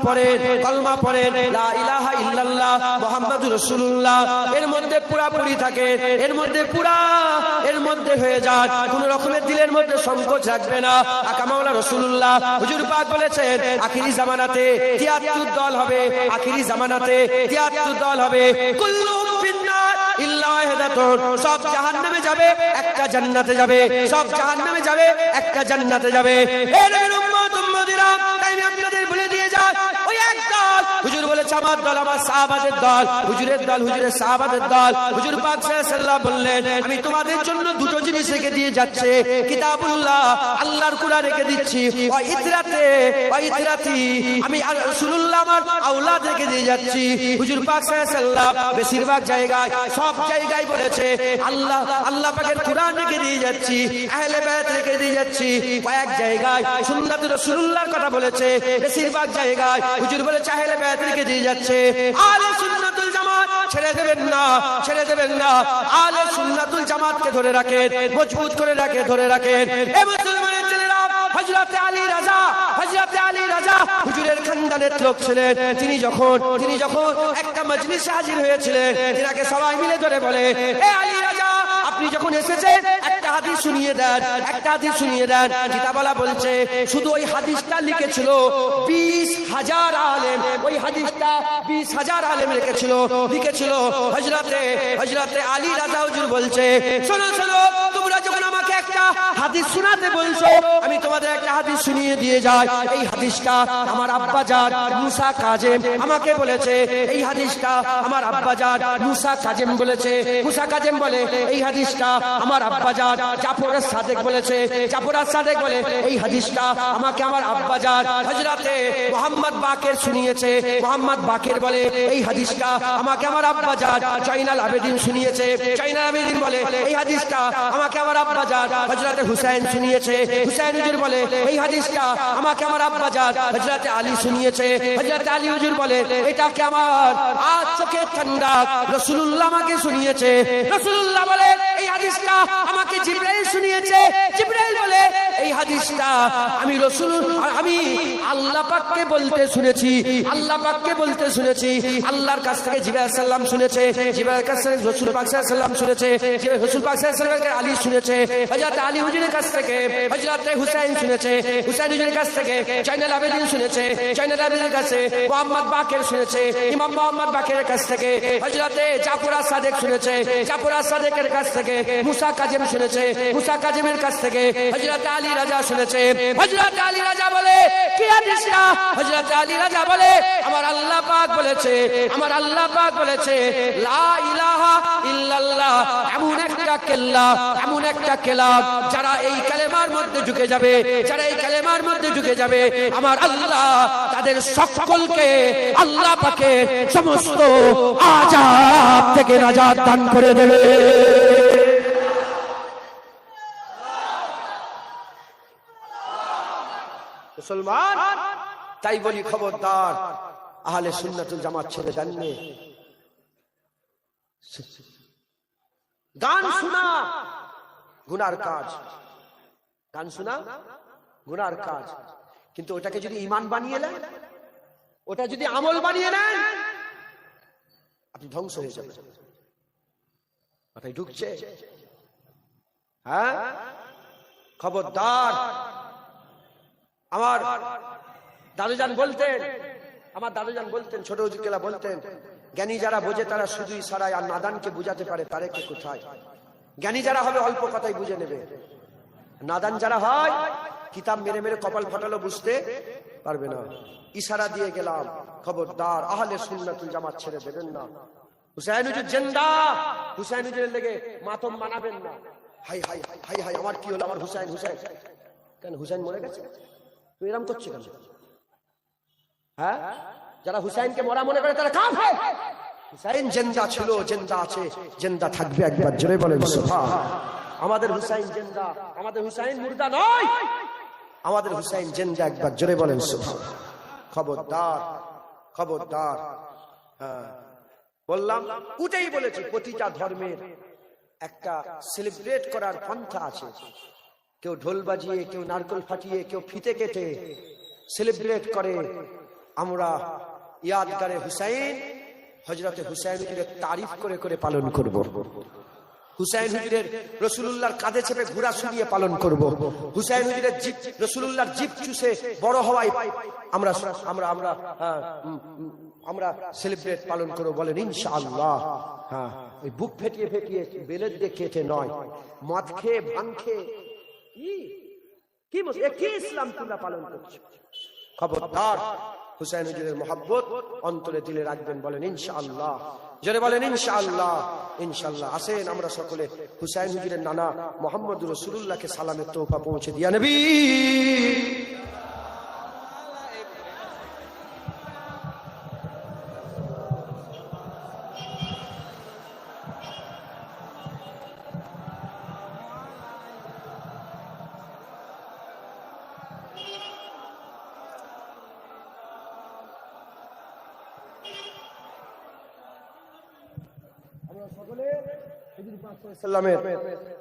পড়েন লা ইলাহা ইল্লাল্লাহ মুহাম্মাদুর রাসূলুল্লাহ, এর মধ্যে পুরাপুরি থাকে, এর মধ্যে হয়ে যায়, কোন রকমের দিলের মধ্যে সংকোচ রাখবে না। আকা মাওলা রাসূলুল্লাহ হুজুর পাক বলেছেন, আখিরি জামানাতে 73 দল হবে, আখিরি জামানাতে 73 দল হবে, কুল্লুহুম ফিন্নার ইল্লা ওয়াহিদাতুন, সব জাহান্নামে যাবে, একটা জান্নাতে যাবে, সব জাহান্নামে যাবে, একটা জান্নাতে যাবে। এ নবীর উম্মত উম্মতিরা, তাই আমি আপনাদের বলে দিয়ে যাই, ওই এক দল হুজুর বলেছে আমার দল, আমার সাহাবাদের দল, হুজুরের দল, হুজুরের সাহাবাদের দল। হুজুর পাক সাল্লাল্লাহু আলাইহি ওয়াসাল্লাম বললেন, আমি তোমাদের জন্য দুটো জিনিস রেখে দিয়ে যাচ্ছে, কিতাবুল্লাহ, আল্লাহর কোরআন রেখে দিচ্ছি, ওয়া ইতরাতি, আমি রাসূলুল্লাহ আমার আওলাদ রেখে দিয়ে যাচ্ছি। হুজুর পাক সাল্লাল্লাহু আলাইহি ওয়াসাল্লাম বেশিরভাগ জায়গায়, সব জায়গায় বলেছে আল্লাহ পাকের কোরআন রেখে দিয়ে যাচ্ছি, আহলে বায়াত রেখে দিয়ে যাচ্ছি। কয়েক জায়গায় সুন্নাত রাসূলুল্লাহর কথা বলেছে, বেশিরভাগ জায়গায় হুজুর বলেছে আহলে বায়াত রেখে দিয়ে যাচ্ছে। আহলে সুন্নাতুল জামাত ছেড়ে দেবেন না, ছেড়ে দেবেন না। আহলে সুন্নাতুল জামাতকে ধরে রাখেন, মজবুত করে ধরে রাখেন। এ মুসলমানের ছেলেরা, হযরত আলী রাজা হুজুরের খানদানের লোক ছিলেন। তিনি যখন একটা মজলিসে হাজির হয়েছিলেন, তিনাকে সবাই মিলে ধরে বলে, এ আলী রাজা, আপনি যখন এসেছেন একটা হাদিস শুনিয়ে দেন। কিতাবওয়ালা বলছে শুধু ওই হাদিসটা লিখেছিল 20,000 আলেম, ওই হাদিসটা 20,000 আলেম লিখেছিল। হযরতে আলী রাজা হুজুর বলছে, শোনো, তোমরা যখন আমাকে একটা হাদিস শোনাতে বলছো, আমি তোমাদের একটা হাদিস শুনিয়ে দিয়ে যাই। এই হাদিসটা আমার আব্বাজান মুসা কাজেম আমাকে বলেছে, এই হাদিসটা আমার আব্বাজান মুসা কাজেম বলেছে। মুসা কাজেম বলে এই হাদিসটা আমার আব্বাজান জাফর সাদেক বলেছে। জাফর সাদেক বলে এই হাদিসটা আমাকে আমার আব্বাজান হযরতে মুহাম্মদ বাকের শুনিয়েছে। মুহাম্মদ বাকের বলে এই হাদিসটা আমাকে আমার আব্বাজান জয়নাল আবেদিন শুনিয়েছে। জয়নাল আবেদিন বলে এই হাদিসটা আমাকে আমার আব্বাজান হযরতে হুসাইন শুনিয়েছে। হুসাইন হুজুর বলে এই হাদিসটা আমাকে আমার আব্বাজান হযরতে আলী শুনিয়েছে। হযরতে আলী হুজুর বলে এটাকে আমার আজ চোখে ঠান্ডা রাসূলুল্লাহ আমাকে শুনিয়েছে। রাসূলুল্লাহ বলে এই হাদিসটা আমাকে জিবরাইল শুনিয়েছে। জিবরাইল বলে এই হাদিসটা আমি আল্লাহ পাককে বলতে শুনেছি। আল্লাহর কাছ থেকে জিবরাইল সাল্লাম শুনেছে, জিবরাইল কাছ থেকে রাসূল পাক সাল্লাল্লাহু আলাইহি ওয়াসাল্লাম শুনেছে, রাসূল পাক সাল্লাল্লাহু আলাইহি ওয়াসাল্লাম আলী শুনেছে। হযরত আলী হুজুরের কাছ থেকে হযরত হুসাইন শুনেছে। হুসাইন হুজুরের কাছ থেকে জয়নাল আবেদিন শুনেছে। জয়নাল আবেদিনের কাছে মুহাম্মদ বাকের শুনেছে। ইমাম মুহাম্মদ বাকের কাছ থেকে হযরতে জাফর সাদেক শুনেছে। জাফর সাদেকের কাছ থেকে মুসা কাজেম শুনেছে। মুসা কাজেমের কাছ থেকে হযরত আলী রাজা শুনেছে। হযরত আলী রাজা বলে কি হাদিসটা? হযরত আলী রাজা বলে আমার আল্লাহ পাক বলেছে লা ইলাহা ইল্লাল্লাহ, এমন একটা কেলাম যারা এই কালেমার মধ্যে ঢুকে যাবে, আমার আল্লাহ তাদের সকলকে আল্লাহ পাকের সমস্ত আযাব থেকে নাজাত দান করে দেবে। মুসলমান, তাই বলি খবরদার, আহলে সুন্নাতুল জামাত ছেড়ে দেননি। গান শোনা গুনার কাজ, কিন্তু ওটাকে যদি ঈমান বানিয়ে নেন, ওটা যদি আমল বানিয়ে নেন, আপনি ধ্বংস হয়ে যাবেন। মাথায় ঢুকছে? হ্যাঁ, খবরদার। আমার দাদুজান বলতেন, ছোট হুজুরকেলা বলতেন, জ্ঞানী যারা বোঝে তারা শুধু ইশারায়, আর নাদানকে বুঝাতে পারে তারে কে কোথায়। জ্ঞানী যারা হবে অল্প কথাই বুঝে নেবে, নাদান যারা হয় কিতাব মেরে মেরে কপাল ফাটালো বুঝতে পারবে না। ইশারা দিয়ে গেলাম, খবরদার আহলে সুন্নাতুল জামাত ছেড়ে দেবেন না। হুসাইন হুজুর জিন্দা, হুসাইন হুজুরের লেগে মাতম মানাবেন না। হাই আমার কি হলো, আমার হুসাইন কেন? হুসাইন মরে গেছে, তুই এরকম করছিস কেন? হ্যাঁ, যারা হুসাইনকে মরা মনে করে তারা কাফের। হুসাইন জিন্দা ছিল, জিন্দা আছে, জিন্দা থাকবে। একবার জোরে বলেন সুবহান। আমাদের হুসাইন জিন্দা, আমাদের হুসাইন মুর্দা নয়, আমাদের হুসাইন জিন্দা। একবার জোরে বলেন সুবহান। খবরদার, খবরদার। হ্যাঁ, বললাম, উঠেই বলেছি, প্রতিটা ধর্মের একটা সেলিব্রেট করার পন্থা আছে। কেউ ঢোল বাজিয়ে, কেউ নারকেল ফাটিয়ে, কেউ ফিতে কেটে সেলিব্রেট করে। আমরা ইয়াদগারে হুসাইন, হযরতে হুসাইন হুজুরের তারিফ করে করে পালন করব। হুসাইন হুজুরের রাসূলুল্লাহর কাঁধে চেপে ঘোড়া শুনিয়ে পালন করব। হুসাইন হুজুরের জিব, রাসূলুল্লাহর জিব চুষে বড় হওয়ায় আমরা আমরা আমরা আমরা সেলিব্রেট পালন করব। বলেন ইনশাআল্লাহ। হ্যাঁ, ওই বুক ফেটিয়ে ফেটিয়ে বেলের দিয়ে কেটে নয়, মদ খেয়ে ভাঙ খেয়ে কি ইসলাম তোমরা পালন করছো? খবরদার। হুসাইন হুজুরের মহব্বত অন্তরে দিলে রাখবেন। বলেন ইনশাআল্লাহ, জোরে বলেন ইনশাআল্লাহ। ইনশাআল্লাহ। আসেন আমরা সকলে হুসাইন হুজুরের নানা মুহাম্মদ রাসূলুল্লাহকে সালামের তোহফা পৌঁছে দিয়া নবী।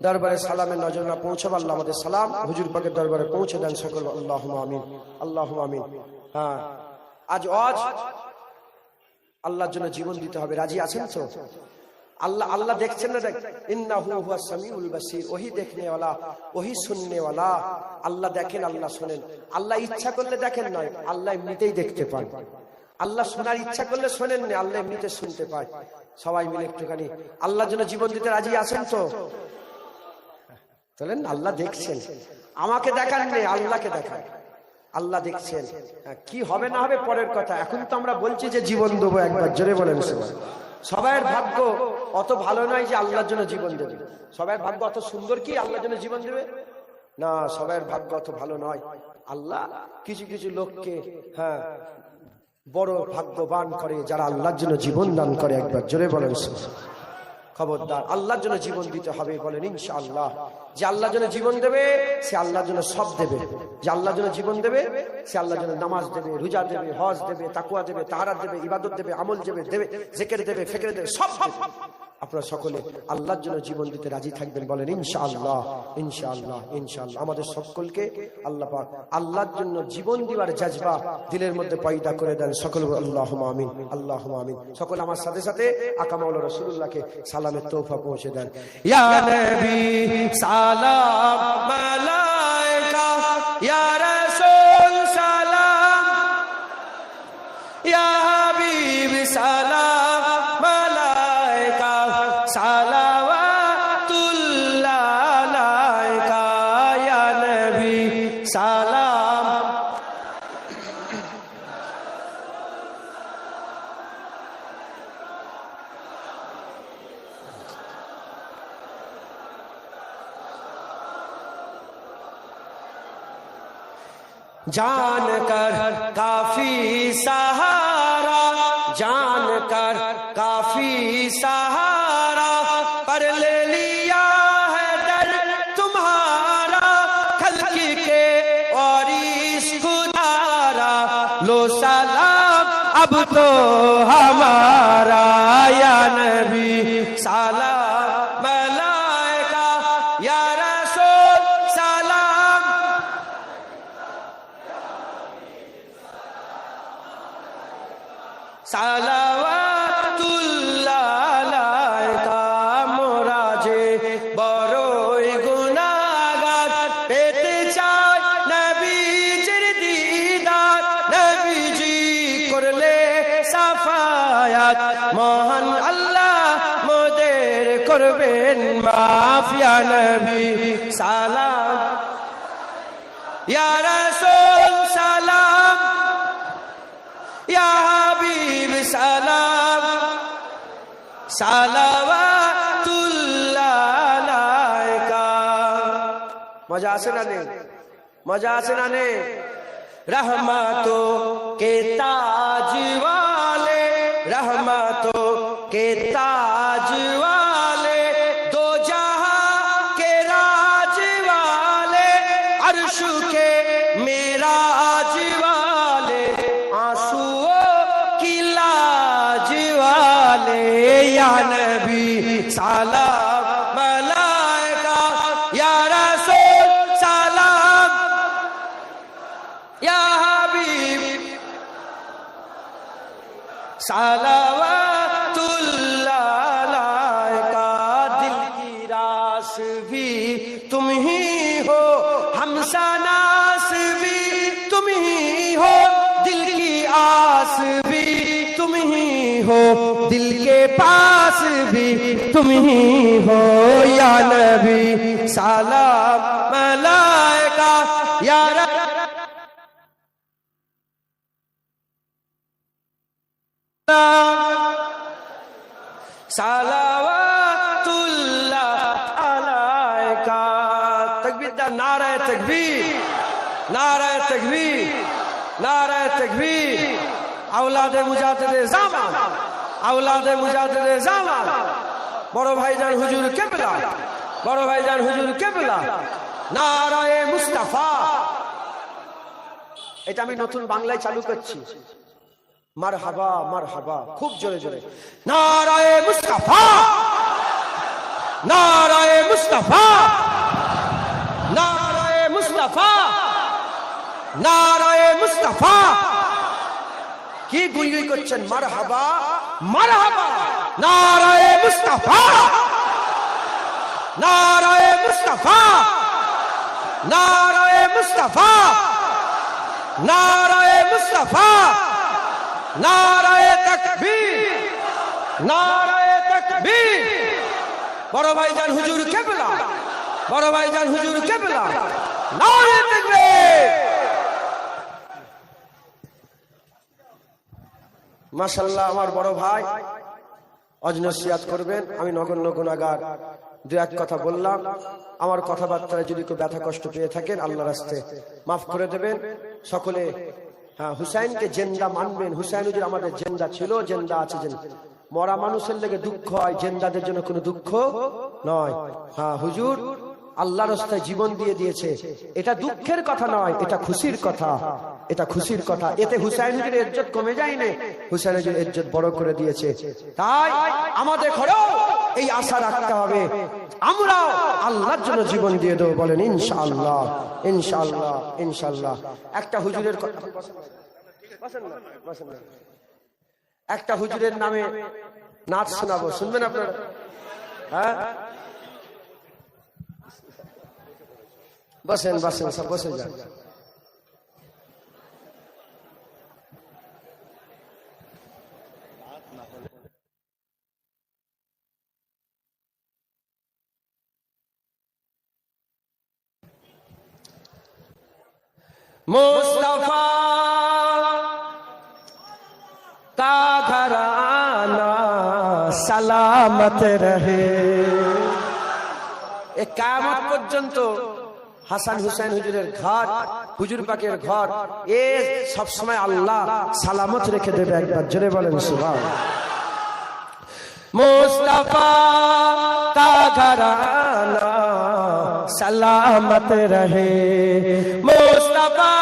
দরবারে সালামের নজর না পৌঁছাবো, আল্লাহ আমাদের সালাম হুজুর পাকের দরবারে পৌঁছে দেন সকল। আল্লাহুম্মা আমিন, আল্লাহুম্মা আমিন। হ্যাঁ, আজ আল্লাহর জন্য জীবন দিতে হবে। রাজি আছেন তো? আল্লাহ আল্লাহ দেখছেন না? ইন্নাহু হুয়াস সামিউল বাসীর। ওহি দেখনে ওয়ালা, ওহি শুননে ওয়ালা। আল্লাহ দেখেন, আল্লাহ শুনেন। আল্লাহ ইচ্ছা করলে দেখেন নয়, আল্লাহ এমনিতেই দেখতে পান। আল্লাহ শোনার ইচ্ছা করলে শোনেন না, আল্লাহ এমনিতে শুনতে পায়। সবাই মিলে একটুখানি আল্লাহর জন্য জীবন দিতে রাজি আছেন তো? চলেন, আল্লাহ দেখছেন। আমাকে দেখান নেই, আল্লাহকে দেখান। আল্লাহ দেখছেন। কি হবে না হবে পরের কথা। এখন তো আমরা বলছি যে জীবন দেবো। একবার জোরে বলেন সবাই। সবার ভাগ্য অত ভালো নয় যে আল্লাহর জন্য জীবন দেবে। সবার ভাগ্য অত সুন্দর কি আল্লাহর জন্য জীবন দেবে? না, সবার ভাগ্য অত ভালো নয়। আল্লাহ কিছু কিছু লোককে হ্যাঁ বড় ভাগ্যবান করে যারা আল্লাহর জন্য জীবন দান করে। একবার জোরে বলেন খবরদার। আল্লাহর জন্য জীবন দিতে হবে। বলেন ইনশাআল্লাহ। যে আল্লাহর জন্য জীবন দেবে সে আল্লাহর জন্য সব দেবে। যে আল্লাহর জন্য জীবন দেবে সে আল্লাহর জন্য নামাজ দেবে, রোজা দেবে, হজ দেবে, তাকওয়া দেবে, তাহারাত দেবে, ইবাদত দেবে, আমল দেবে, জিকির দেবে, ফিকির দেবে, সব দেবে। আপনারা সকলে আল্লাহর জন্য জীবন দিতে রাজি থাকবেন। বলেন ইনশাআল্লাহ, ইনশাআল্লাহ, ইনশাআল্লাহ। আমাদের সকলকে আল্লাহ পাক আল্লাহর জন্য জীবন দিবার জজবা দিলের মধ্যে পয়দা করে দেন। সকল আল্লাহুম্মা আমিন, আল্লাহুম্মা আমিন। সকল আমার সাথে সাথে আকা মাওলা রাসূলুল্লাহকে সালামের তোহফা পৌঁছে দেন। ইয়া নবী সালাম আলাইকা, ইয়া রাসূল সালাম, ইয়া হাবিব সালাম আলাইকা, সালাওয়াতুল্লাহ আলাইকা, ইয়া নবী সালাম। जानकर काफी सहारा, जानकर काफी सहारा, पर ले लिया है दर तुम्हारा, खल्की के और इस खुदारा, लो सलाम अब तो हमारा, या नबी सलाम अलैका, या रसूल सलाम, সালাওয়াতুল্লাহ আলাইকা। মোরা যে বড়ই গুনাহগার, পেতে চাই নবীজির দিদার, নবীজি করলে সাফায়াত, মহান আল্লাহ মোদের করবেন মাফ, ইয়া নবী সালাম, ইয়া রাসূল সালাম, ইয়া হাবিব সালাম, সালাওয়াতুল্লাহ আলাইকা। মজা আছে না নেই? মজা আছে না নেই? रहमतों के ताज वाले, रहमतों के ताज वाले, दो जहां के राज वाले, अर्श के मेराज वाले, आंसुओं की लाज वाले, या नबी सलाम मलाइका, या रसूल सलाम, या हबीब सलावतुल्लाह अलैका। दिल की रास भी तुम ही हो, हमसनास भी तुम ही हो, दिल की आस भी तुम ही हो, दिल के पास भी तुम ही हो, या नबी सलाम मलाइका, या सलावतुल्लाह अलैका। तकबीर दा नारा तकबीर, नारा तकबीर, नारा तकबीर। औलादे मुजाहिदे ज़ामान, औलादे मुजाहिदे ज़ामान, बड़ो भाईजान हुजूर किबला, बड़ो भाईजान हुजूर किबला, नाराए मुस्ताफा। এটা আমি নতুন বাংলায় চালু করছি। মারহাবা মারহাবা, খুব জোরে জোরে। নারায়ে মুস্তাফা, নারায়ে মুস্তাফা, নারায়ে মুস্তাফা, নারায়ে মুস্তাফা। কি গুইগুই করছেন? মারহাবা মারহাবা, নারায়ে মুস্তাফা, নারায়ে মুস্তাফা, নারায়ে মুস্তাফা, নারায়ে মুস্তাফা, নারায়ে তাকবীর, নারায়ে তাকবীর। বড় ভাইজান হুজুর কিবলা, বড় ভাইজান হুজুর কিবলা, নারায়ে তাকবীর। মাশাআল্লাহ, আমার বড় ভাই অজনসিয়াত করবেন। আমি নগণ্য গুনাহগার, দু এক কথা বললাম। আমার কথাবার্তায় যদি কেউ ব্যথা কষ্ট পেয়ে থাকেন আল্লাহর রাস্তায় মাফ করে দেবেন সকলে। হ্যাঁ, হুসাইনকে জিন্দা মানবেন। হুসাইন হুজুর আমাদের জিন্দা ছিল, জিন্দা আছে। মরা মানুষের লেগে দুঃখ হয়, জিন্দাদের জন্য কোনো দুঃখ নয়। হ্যাঁ, হুজুর আল্লাহর রাস্তায় জীবন দিয়ে দিয়েছে, এটা দুঃখের কথা নয়, এটা খুশির কথা, এটা খুশির কথা। এতে হুসাইন হুজুরের ইজ্জত কমে যায়নি, হুসাইন হুজুরের ইজ্জত বড় করে দিয়েছে। তাই আমাদের ঘরেও এই আশা রাখতে হবে, আমরাও আল্লাহর জন্য জীবন দিয়ে দেবো। বলেন ইনশাআল্লাহ, ইনশাআল্লাহ, ইনশাআল্লাহ। একটা হুজুরের কথা, একটা হুজুরের নামে নাচ শোনাবো, শুনবেন আপনারা? হ্যাঁ, বসেন বসেন, সব বসে যান। मुस्तफा का घराना सलामत रहे। एक कियामत पर्यন্ত হাসান হুসাইন হুজুরের ঘর, হুজুর পাকের ঘর, এ সব সময় আল্লাহ সালামত রেখে দেবে। একবার জোরে বলেন সুবহানাল্লাহ। मुस्तफा का घराना सलामत रहे, मुस्तफा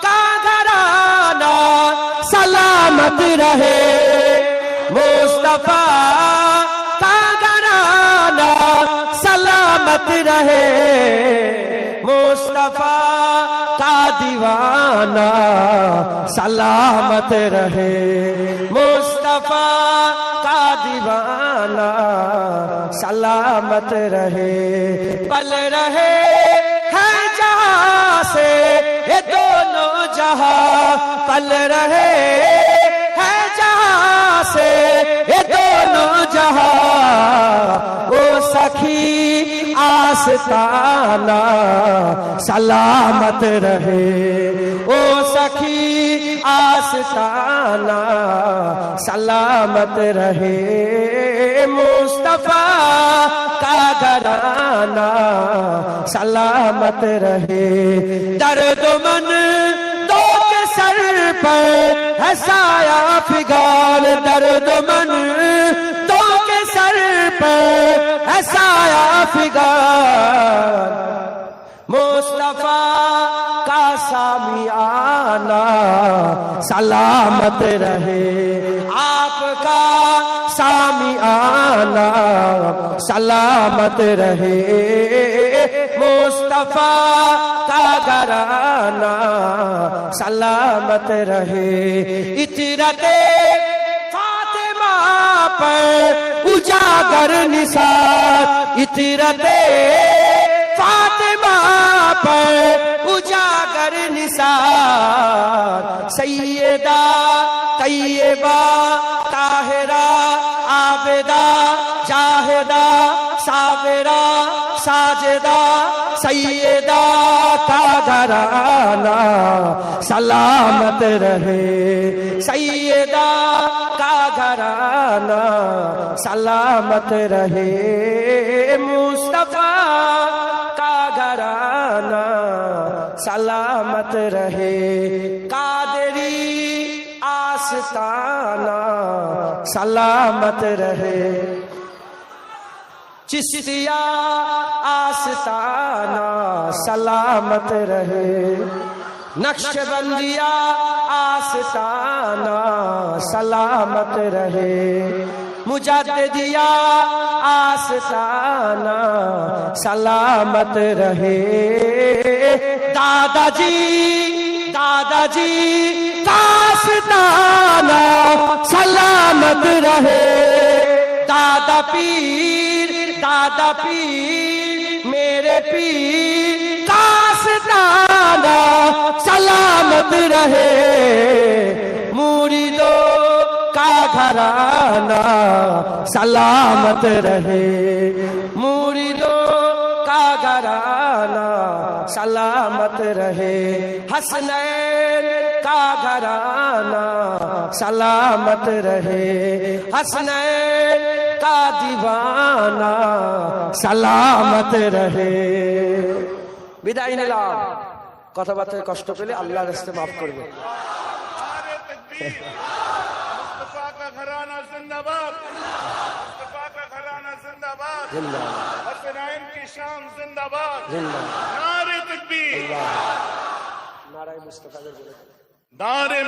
का घराना सलामत रहे, मुस्तफा का घराना सलामत रहे, मुस्तफा का दीवाना सलामत रहे, मुस्तफा का दीवाना सलामत रहे। पल रहे हैं जहां से ये दोनों जहां, पल रहे हैं जहां से ये दोनों जहां, ओ सखी आस्ताना सलामत रहे, ओ सखी आस्ताना सलामत रहे, मुस्तफा का घराना सलामत रहे। दर्द मन پر ہے سایہ فغان درد من تو کے سر پر ہے سایہ فغان مصطفیٰ کا سامیانہ سلامت رہے آپ کا سامیانہ سلامت رہے مصطفیٰ کا گھرانہ سلامت رہے اطرت فاطمہ پر اجاگر نثار اطرت فاطمہ پر اجاگر نثار سیدہ طیبہ طاہرہ عابدہ جاہدہ صابرہ ساجدہ سیدہ کا گھرانہ سلامت رہے سیدہ کا گھرانہ سلامت رہے مصطفیٰ کا گھرانہ سلامت رہے قادری آستانہ سلامت رہے چشتیہ آستانہ سلامت رہے نقش بندیہ آستانہ سلامت رہے مجددیہ آستانہ سلامت رہے دادا جی کا آستانہ سلامت رہے دادا پیر میرے پیر کا آستانہ سلامت رہے مریدوں کا گھرانہ سلامت رہے مریدوں کا گھرانہ سلامت رہے حسنین کا گھرانہ سلامت رہے حسنین کا دیوانہ سلامت رہے বিদায় নিলাম কথাবার্তায় কষ্ট পেলে আল্লাহর রাস্তে maaf করবে मुस्तफा का घराना जिंदाबाद मुस्तफा का घराना जिंदाबाद हसनैन की शान जिंदाबाद नारे तकबीर নারায়ে মুস্তাফা नारे